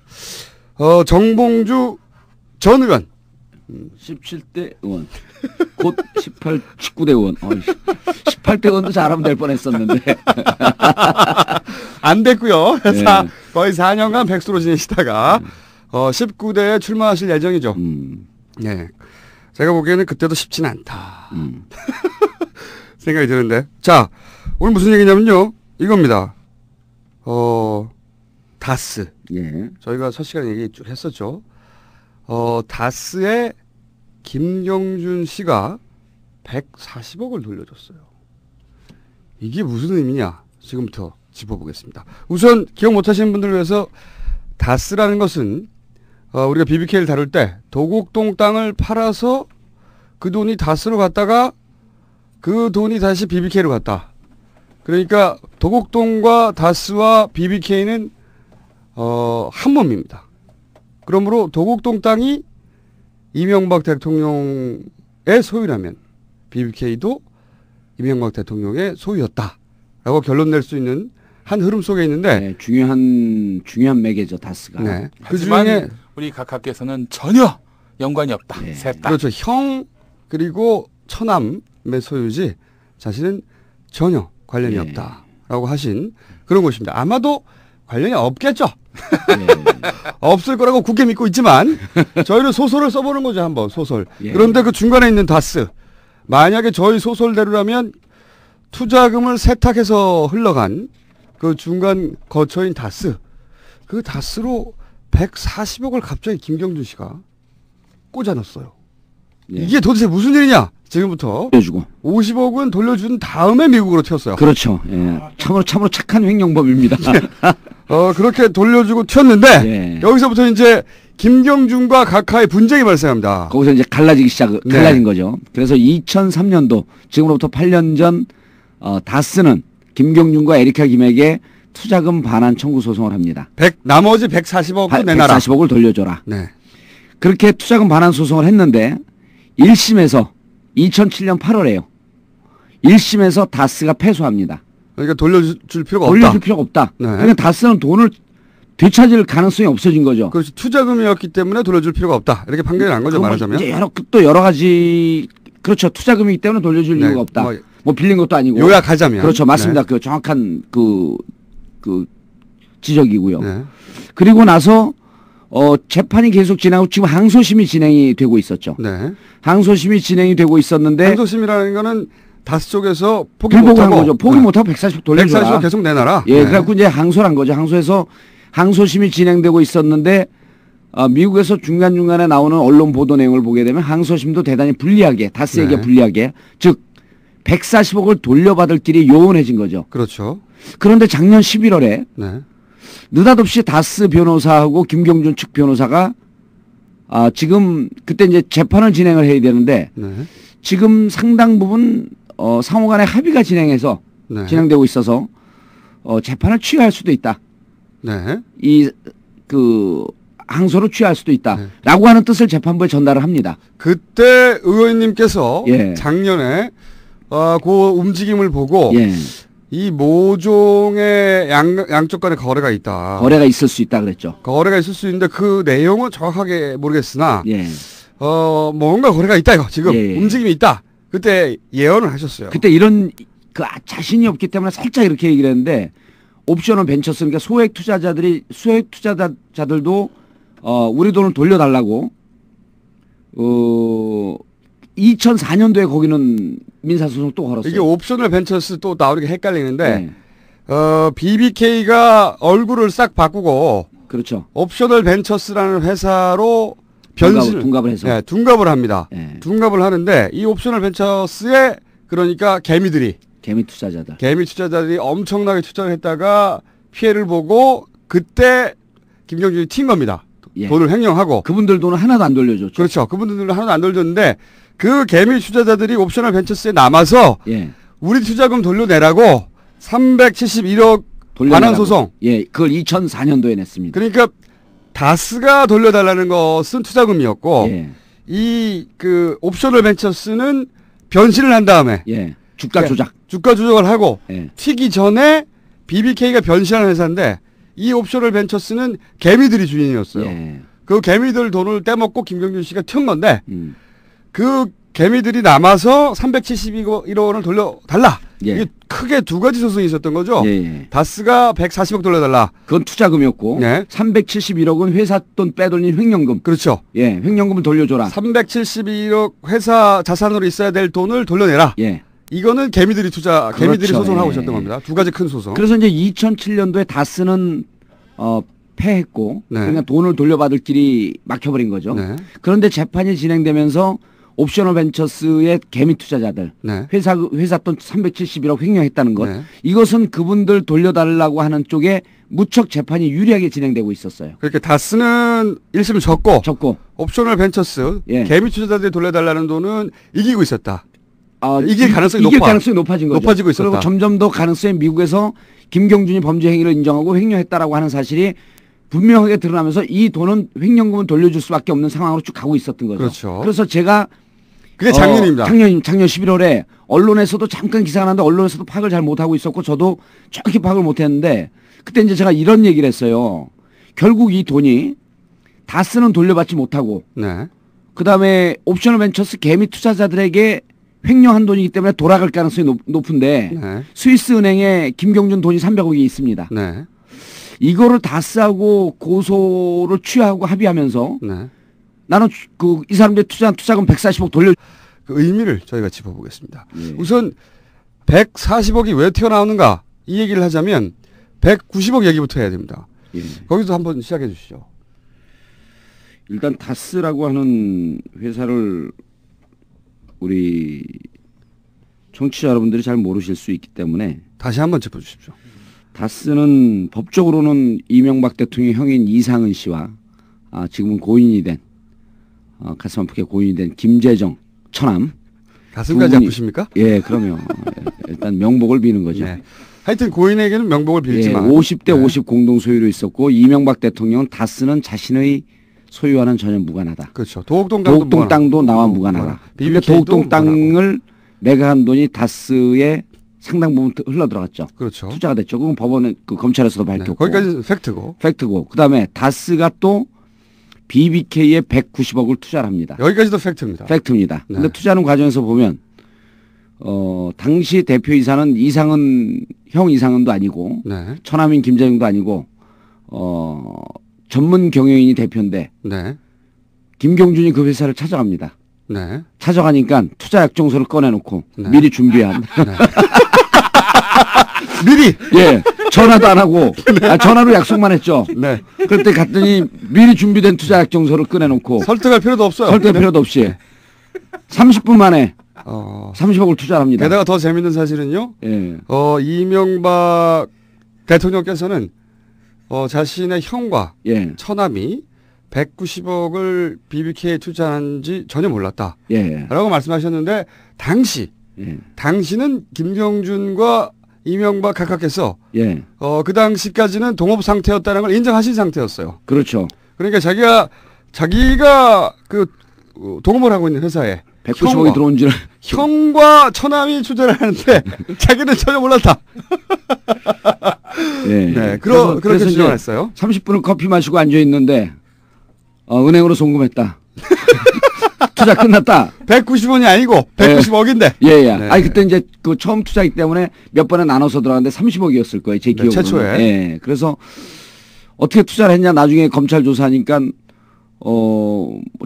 정봉주 전 의원. 17대 의원. 곧 19대 의원. 18대 의원도 잘하면 될 뻔했었는데. 안 됐고요. 네. 거의 4년간 백수로 지내시다가 19대에 출마하실 예정이죠. 네. 제가 보기에는 그때도 쉽진 않다. 생각이 드는데. 자, 오늘 무슨 얘기냐면요. 이겁니다. 다스. 예. 저희가 첫 시간에 얘기 쭉 했었죠. 다스에 김경준 씨가 140억을 돌려줬어요. 이게 무슨 의미냐? 지금부터 짚어보겠습니다. 우선 기억 못하시는 분들을 위해서 다스라는 것은 우리가 BBK를 다룰 때 도곡동 땅을 팔아서 그 돈이 다스로 갔다가 그 돈이 다시 BBK로 갔다. 그러니까 도곡동과 다스와 BBK는 한 몸입니다. 그러므로 도곡동 땅이 이명박 대통령의 소유라면 BBK도 이명박 대통령의 소유였다라고 결론 낼 수 있는 한 흐름 속에 있는데 네, 중요한 매개죠 다스가. 네. 하지만 그중에 우리 각하께서는 전혀 연관이 없다. 네. 셋 다. 그렇죠. 형 그리고 처남의 소유지 자신은 전혀 관련이 네. 없다라고 하신 그런 것입니다. 아마도 관련이 없겠죠. 네. 없을 거라고 굳게 믿고 있지만 저희는 소설을 써보는 거죠. 한번 소설. 예. 그런데 그 중간에 있는 다스 만약에 저희 소설대로라면 투자금을 세탁해서 흘러간 그 중간 거처인 다스 그 다스로 140억을 갑자기 김경준 씨가 꽂아넣었어요. 예. 이게 도대체 무슨 일이냐? 지금부터 돌려주고 50억은 돌려준 다음에 미국으로 튀었어요. 그렇죠. 예. 참으로 착한 횡령법입니다. 그렇게 돌려주고 튀었는데 예. 여기서부터 이제 김경준과 각하의 분쟁이 발생합니다. 거기서 이제 갈라진 거죠. 그래서 2003년도 지금으로부터 8년 전 다스는 김경준과 에리카 김에게 투자금 반환 청구 소송을 합니다. 나머지 140억을 내놔라. 140억을 돌려줘라. 네. 그렇게 투자금 반환 소송을 했는데 1심에서 2007년 8월에요. 1심에서 다스가 패소합니다. 그러니까 돌려줄 필요가 돌려줄 필요가 없다. 네. 그러니까 다스는 돈을 되찾을 가능성이 없어진 거죠. 그렇죠. 투자금이었기 때문에 돌려줄 필요가 없다. 이렇게 판결이 난 거죠. 말하자면. 이제 여러 가지 그렇죠. 투자금이기 때문에 돌려줄 네. 이유가 없다. 뭐 빌린 것도 아니고. 요약하자면. 그렇죠. 맞습니다. 네. 그 정확한 그 지적이고요. 네. 그리고 나서 재판이 계속 진행하고 지금 항소심이 진행이 되고 있었죠. 네. 항소심이 진행이 되고 있었는데 항소심이라는 거는 다스 쪽에서 포기 불복을 한 못하고 거죠. 포기 못하고 140억 돌려줘라. 140억 계속 내놔라. 예, 네. 그래갖고 이제 항소를 한 거죠. 항소에서 항소심이 진행되고 있었는데 미국에서 중간중간에 나오는 언론 보도 내용을 보게 되면 항소심도 대단히 불리하게 다스에게 네. 불리하게 즉 140억을 돌려받을 길이 요원해진 거죠. 그렇죠. 그런데 작년 11월에 네. 느닷없이 다스 변호사하고 김경준 측 변호사가 지금 그때 이제 재판을 진행을 해야 되는데 네. 지금 상당 부분 상호간의 합의가 진행해서 네. 진행되고 있어서 재판을 취하할 수도 있다. 네. 항소를 취할 수도 있다. 네. 라고 하는 뜻을 재판부에 전달을 합니다. 그때 의원님께서 예. 작년에 그 움직임을 보고 예. 이 모종의 양쪽 간에 거래가 있다. 거래가 있을 수 있다 그랬죠. 거래가 있을 수 있는데 그 내용은 정확하게 모르겠으나 예. 뭔가 거래가 있다 이거 지금 예. 움직임이 있다. 그때 예언을 하셨어요. 그때 이런 자신이 없기 때문에 살짝 이렇게 얘기를 했는데 옵셔널 벤처스 그러니까 소액 투자자들도 우리 돈을 돌려달라고 2004년도에 거기는 민사소송 또 걸었어요. 이게 옵셔널 벤처스 또 나오게 헷갈리는데 네. BBK가 얼굴을 싹 바꾸고 그렇죠. 옵셔널 벤처스라는 회사로 둔갑을 해서 네, 둔갑을 합니다. 네. 둔갑을 하는데 이 옵셔널 벤처스에 그러니까 개미 투자자들이 엄청나게 투자를 했다가 피해를 보고 그때 김경준이 튄 겁니다. 예. 돈을 횡령하고. 그분들 돈은 하나도 안 돌려줬죠. 그렇죠. 그분들은 하나도 안 돌려줬는데 그 개미 투자자들이 옵셔널 벤처스에 남아서 예. 우리 투자금 돌려내라고 371억 반환 소송. 예, 그걸 2004년도에 냈습니다. 그러니까 다스가 돌려달라는 것은 투자금이었고 예. 이 그 옵셔널 벤처스는 변신을 한 다음에 예. 주가 조작. 주가 조작을 하고 예. 튀기 전에 BBK가 변신한 회사인데 이 옵셔널 벤처스는 개미들이 주인이었어요. 예. 그 개미들 돈을 떼먹고 김경준 씨가 튀은 건데 그 개미들이 남아서 371억 원을 돌려달라. 예. 이게 크게 두 가지 소송이 있었던 거죠. 예. 다스가 140억 돌려달라. 그건 투자금이었고 네. 371억은 회사 돈 빼돌린 횡령금. 그렇죠. 예, 횡령금을 돌려줘라. 371억 회사 자산으로 있어야 될 돈을 돌려내라. 예. 이거는 개미들이 개미들이 그렇죠. 소송을 하고 예. 있었던 겁니다. 두 가지 큰 소송. 그래서 이제 2007년도에 다스는 패했고 네. 그러니까 돈을 돌려받을 길이 막혀버린 거죠. 네. 그런데 재판이 진행되면서 옵셔널 벤처스의 개미 투자자들 네. 회사 돈 371억 횡령했다는 것 네. 이것은 그분들 돌려달라고 하는 쪽에 무척 재판이 유리하게 진행되고 있었어요. 그러니까 다스는 1심 졌고 옵셔널 벤처스 예. 개미 투자자들이 돌려달라는 돈은 이기고 있었다. 이길 가능성이 높아진 거죠. 높아지고 있었다. 그리고 점점 더 가능성이 미국에서 김경준이 범죄 행위를 인정하고 횡령했다라고 하는 사실이 분명하게 드러나면서 이 돈은 횡령금은 돌려줄 수밖에 없는 상황으로 쭉 가고 있었던 거죠. 그렇죠. 그래서 제가 그게 작년입니다. 작년 11월에 언론에서도 잠깐 기사가 났는데 언론에서도 파악을 잘 못하고 있었고 저도 정확히 파악을 못했는데 그때 이제 제가 이런 얘기를 했어요. 결국 이 돈이 다스는 돌려받지 못하고 네. 그다음에 옵셔널 벤처스 개미 투자자들에게 횡령한 돈이기 때문에 돌아갈 가능성이 높은데 네. 스위스 은행에 김경준 돈이 300억이 있습니다. 네. 이거를 다스하고 고소를 취하고 합의하면서 네. 나는 이 사람들 투자한 투자금 140억 돌려. 그 의미를 저희가 짚어보겠습니다. 우선 140억이 왜 튀어나오는가 이 얘기를 하자면 190억 얘기부터 해야 됩니다. 거기서 한번 시작해 주시죠. 일단 다스라고 하는 회사를 우리 청취자 여러분들이 잘 모르실 수 있기 때문에 다시 한번 짚어주십시오. 다스는 법적으로는 이명박 대통령의 형인 이상은 씨와 지금은 고인이 된 가슴 아프게 고인이 된 김재정 처남. 가슴까지 아프십니까? 예, 그럼요. 일단 명복을 비는 거죠. 네. 하여튼 고인에게는 명복을 빌지만 50대 50 공동 소유로 있었고 이명박 대통령은 다스는 자신의 소유와는 전혀 무관하다. 그렇죠. 도곡동 땅도 나와 무관하다. 그런데 도곡동 땅을 매각한 돈이 다스의 상당 부분 흘러 들어갔죠. 그렇죠. 투자가 됐죠. 그건 법원은 거점에서도 밝혔고. 거기까지는 팩트고. 그다음에 다스가 또 BBK에 190억을 투자를 합니다. 여기까지도 팩트입니다. 팩트입니다. 근데 투자하는 과정에서 보면 당시 대표이사는 형 이상은도 아니고 처남인 김재정도 아니고 전문 경영인이 대표인데 김경준이 그 회사를 찾아갑니다. 찾아가니까 투자 약정서를 꺼내놓고 미리 준비한 미리 전화도 안 하고 전화로 약속만 했죠. 그때 갔더니 미리 준비된 투자 약정서를 꺼내놓고 설득할 필요도 없어요. 설득할 필요도 없이 30분 만에 30억을 투자합니다. 게다가 더 재밌는 사실은요. 이명박 대통령께서는 자신의 형과 처남이 190억을 BBK에 투자한지 전혀 몰랐다. 라고 말씀하셨는데 당시는 김경준과 이명박 각각께서 그 당시까지는 동업 상태였다는 걸 인정하신 상태였어요. 그렇죠. 그러니까 자기가 그 동업을 하고 있는 회사에 190억이 들어온 줄 형과 처남이 투자를 하는데 자기는 전혀 몰랐다. 그렇게 주장했어요. 30분을 커피 마시고 앉아 있는데 은행으로 송금했다. 투자 끝났다. 190원이 아니고 190억인데. 아니 그때 이제 그 처음 투자이기 때문에 몇 번에 나눠서 들어갔는데 30억이었을 거예요. 제 기억으로. 최초에. 그래서 어떻게 투자를 했냐 나중에 검찰 조사하니까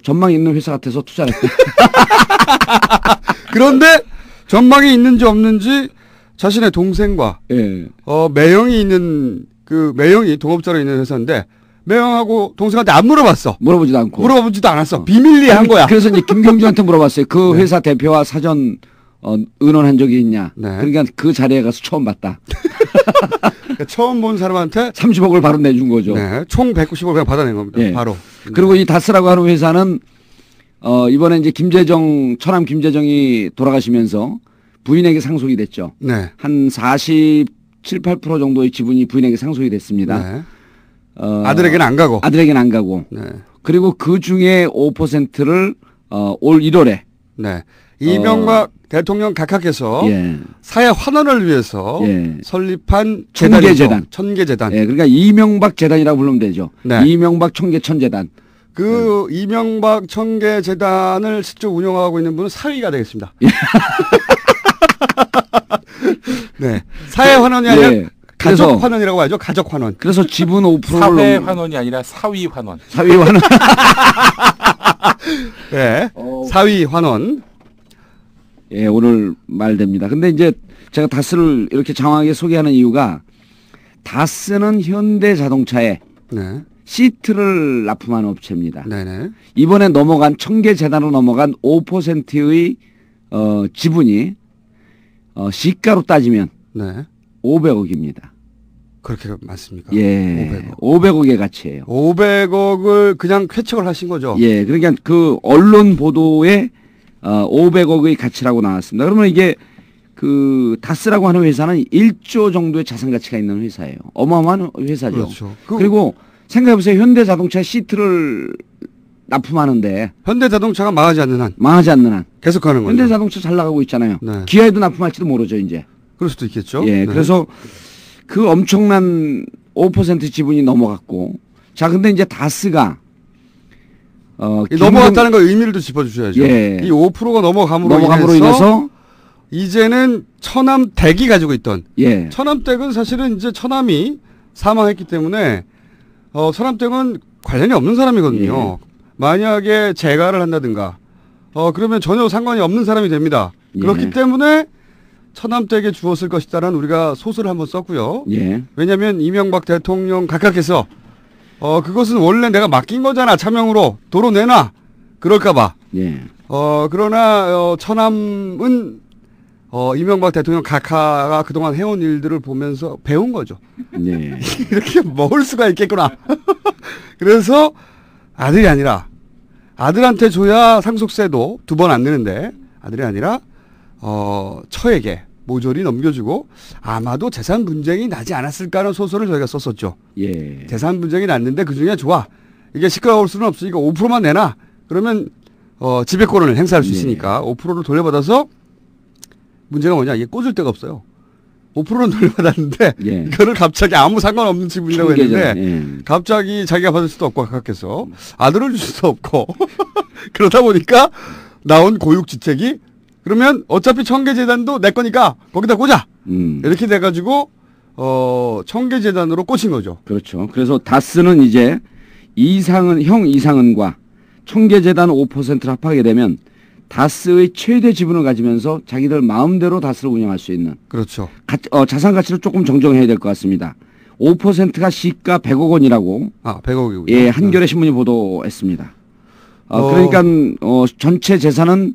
전망이 있는 회사 같아서 투자를 했다. 그런데 전망이 있는지 없는지 자신의 동생과 매형이 있는 매형이 동업자로 있는 회사인데 매형하고 동생한테 안 물어봤어. 물어보지도 않았어. 비밀리에 한 거야. 그래서 이제 김경준한테 물어봤어요. 그 회사 대표와 사전 의논한 적이 있냐. 그러니까 그 자리에 가서 처음 봤다. 그러니까 처음 본 사람한테 30억을 바로 내준 거죠. 총 190억을 그냥 받아낸 겁니다. 바로. 그리고 이 다스라고 하는 회사는 이번에 이제 처남 김재정이 돌아가시면서 부인에게 상속이 됐죠. 한 47, 7, 8% 정도의 지분이 부인에게 상속이 됐습니다. 네. 아들에게는 안 가고. 아들에게는 안 가고. 네. 그리고 그 중에 5%를 올 1월에 네. 이명박 대통령 각하께서 예. 사회 환원을 위해서 예. 설립한 청계재단. 청계재단. 예, 그러니까 이명박 재단이라고 부르면 되죠. 네. 이명박 청계천재단. 그 이명박 청계재단을 직접 운영하고 있는 분은 사위가 되겠습니다. 네. 사회 환원이 아니라 예. 가족 환원이라고 하죠. 가족 환원. 그래서 지분 5%를 사회 환원이 아니라 사위 환원. 사위 환원. 네. 사위 환원. 예, 오늘 말됩니다. 근데 이제 제가 다스를 이렇게 장황하게 소개하는 이유가 다스는 현대 자동차에 네. 시트를 납품하는 업체입니다. 네네. 이번에 넘어간 청계재단으로 넘어간 5%의 지분이 시가로 따지면 네. 500억입니다. 그렇게 맞습니까? 예. 500억의 가치예요. 500억을 그냥 쾌척을 하신 거죠? 예. 그러니까 그 언론 보도에 500억의 가치라고 나왔습니다. 그러면 이게 그 다스라고 하는 회사는 1조 정도의 자산 가치가 있는 회사예요. 어마어마한 회사죠. 그렇죠. 그리고 생각해보세요. 현대자동차 시트를 납품하는데 현대자동차가 망하지 않는 한 계속 가는 거죠. 현대자동차 잘 나가고 있잖아요. 네. 기아에도 납품할지도 모르죠 이제. 그럴 수도 있겠죠. 예, 네. 그래서 그 엄청난 5% 지분이 넘어갔고, 자 근데 이제 다스가 넘어갔다는 거 의미를 또 짚어주셔야죠. 예. 이 5%가 넘어감으로 인해서 이제는 처남댁이 가지고 있던 예. 처남댁은 사실은 이제 처남이 사망했기 때문에 처남댁은 관련이 없는 사람이거든요. 예. 만약에 재가를 한다든가 그러면 전혀 상관이 없는 사람이 됩니다. 예. 그렇기 때문에 처남댁에 주었을 것이다라는 우리가 소설을 한번 썼고요. 예. 왜냐하면 이명박 대통령 각하께서 그것은 원래 내가 맡긴 거잖아. 차명으로 도로 내놔. 그럴까봐. 예. 그러나 처남은 이명박 대통령 각하가 그동안 해온 일들을 보면서 배운 거죠. 예. 이렇게 먹을 수가 있겠구나. 그래서 아들이 아니라 아들한테 줘야 상속세도 2번 안 내는데 아들이 아니라 처에게 모조리 넘겨주고 아마도 재산 분쟁이 나지 않았을까 하는 소설을 저희가 썼었죠. 예. 재산 분쟁이 났는데 그중에 좋아. 이게 시끄러울 수는 없으니까 5%만 내놔. 그러면 지배권을 행사할 수 있으니까 5%를 돌려받아서 문제가 뭐냐. 이게 꽂을 데가 없어요. 5%는 돌려받았는데 이거를 갑자기 아무 상관없는 지분이라고 했는데 갑자기 자기가 받을 수도 없고 각하께서 아들을 줄 수도 없고 그러다 보니까 나온 고육지책이 그러면 어차피 청계재단도 내 거니까 거기다 꽂아. 이렇게 돼가지고 청계재단으로 꽂힌 거죠. 그렇죠. 그래서 다스는 이제 형 이상은과 청계재단 5%를 합하게 되면 다스의 최대 지분을 가지면서 자기들 마음대로 다스를 운영할 수 있는. 그렇죠. 자산 가치를 조금 정정해야 될 것 같습니다. 5%가 시가 100억 원이라고. 100억이군요. 예, 한겨레 신문이 보도했습니다. 그러니까 전체 재산은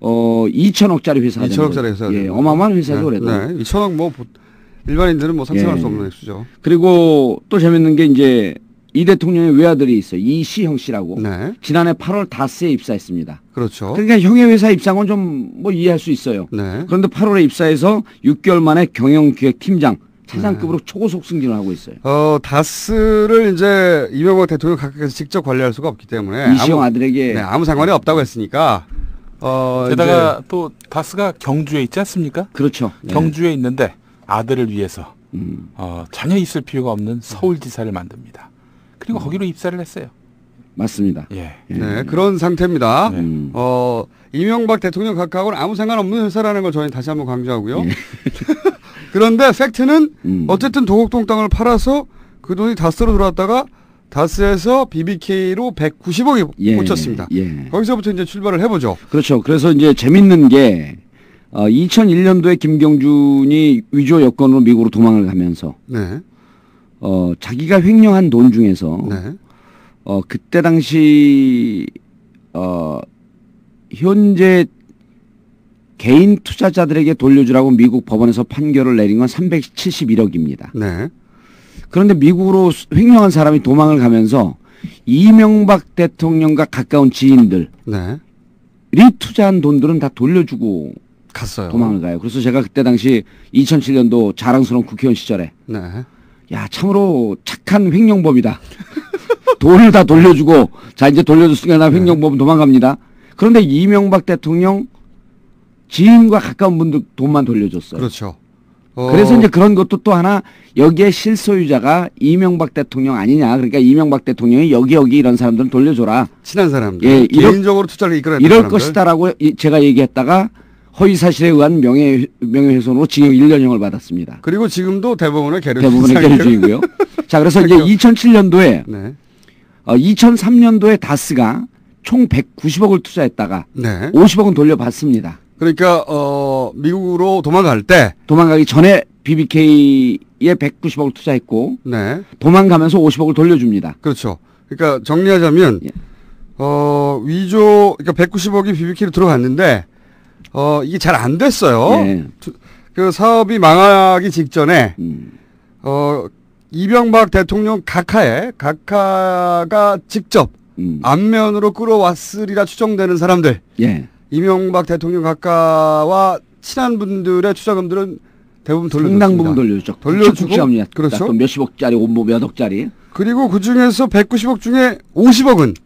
2천억짜리 회사가 2천억짜리 회사. 예, 어마어마한 회사죠, 그래도. 네, 2천억 뭐 일반인들은 뭐 상상할 수 없는 액수죠. 그리고 또 재밌는 게 이제 이 대통령의 외아들이 있어요. 이시형 씨라고. 네. 지난해 8월 다스에 입사했습니다. 그렇죠. 그러니까 형의 회사 입사는 좀 뭐 이해할 수 있어요. 네. 그런데 8월에 입사해서 6개월 만에 경영기획팀장 차장급으로 초고속 승진을 하고 있어요. 다스를 이제 이명박 대통령 각하께서 직접 관리할 수가 없기 때문에 이시형 아들에게 아무 상관이 없다고 했으니까. 게다가 또 다스가 경주에 있지 않습니까? 그렇죠. 경주에 있는데 아들을 위해서 전혀 있을 필요가 없는 서울지사를 만듭니다. 그리고 거기로 입사를 했어요. 맞습니다. 예. 네, 그런 상태입니다. 이명박 대통령 각하하고는 아무 상관없는 회사라는 걸 저희는 다시 한번 강조하고요. 그런데 팩트는 어쨌든 도곡동 땅을 팔아서 그 돈이 다스로 들어왔다가 다스에서 BBK로 190억이 꽂혔습니다. 거기서부터 이제 출발을 해보죠. 그렇죠. 그래서 이제 재밌는 게 2001년도에 김경준이 위조 여권으로 미국으로 도망을 가면서 자기가 횡령한 돈 중에서 그때 당시 현재 개인 투자자들에게 돌려주라고 미국 법원에서 판결을 내린 건 371억입니다. 네. 그런데 미국으로 횡령한 사람이 도망을 가면서 이명박 대통령과 가까운 지인들 이 투자한 돈들은 다 돌려주고 갔어요. 도망을 가요. 그래서 제가 그때 당시 2007년도 자랑스러운 국회의원 시절에 네. 야 참으로 착한 횡령범이다. 돈을 다 돌려주고 자 이제 돌려줬으니까 나 횡령범 도망갑니다. 그런데 이명박 대통령 지인과 가까운 분들 돈만 돌려줬어요. 그렇죠. 그래서 이제 그런 것도 또 하나 여기에 실소유자가 이명박 대통령 아니냐. 그러니까 이명박 대통령이 여기 이런 사람들은 돌려줘라. 친한 사람들. 예, 개인적으로 투자를 이끌어냈던 이럴 사람들. 것이다라고 제가 얘기했다가 허위사실에 의한 명예훼손으로 징역 1년형을 받았습니다. 그리고 지금도 대법원에 계류 중이고요. 자, 그래서 이제 2007년도에 네. 2003년도에 다스가 총 190억을 투자했다가 네. 50억은 돌려받습니다. 그러니까 미국으로 도망가기 전에 BBK에 190억을 투자했고 네. 도망가면서 50억을 돌려줍니다. 그렇죠. 그러니까 정리하자면 위조 그러니까 190억이 BBK로 들어갔는데 이게 잘 안 됐어요. 예. 그 사업이 망하기 직전에 이명박 대통령 각하가 직접 안면으로 끌어왔으리라 추정되는 사람들. 예. 이명박 대통령 각하와 친한 분들의 투자금들은 대부분 돌려줬습니다. 상당 부분 돌려줬죠. 돌려주고 그렇죠. 몇십억짜리, 몇 억짜리. 그리고 그 중에서 190억 중에 50억은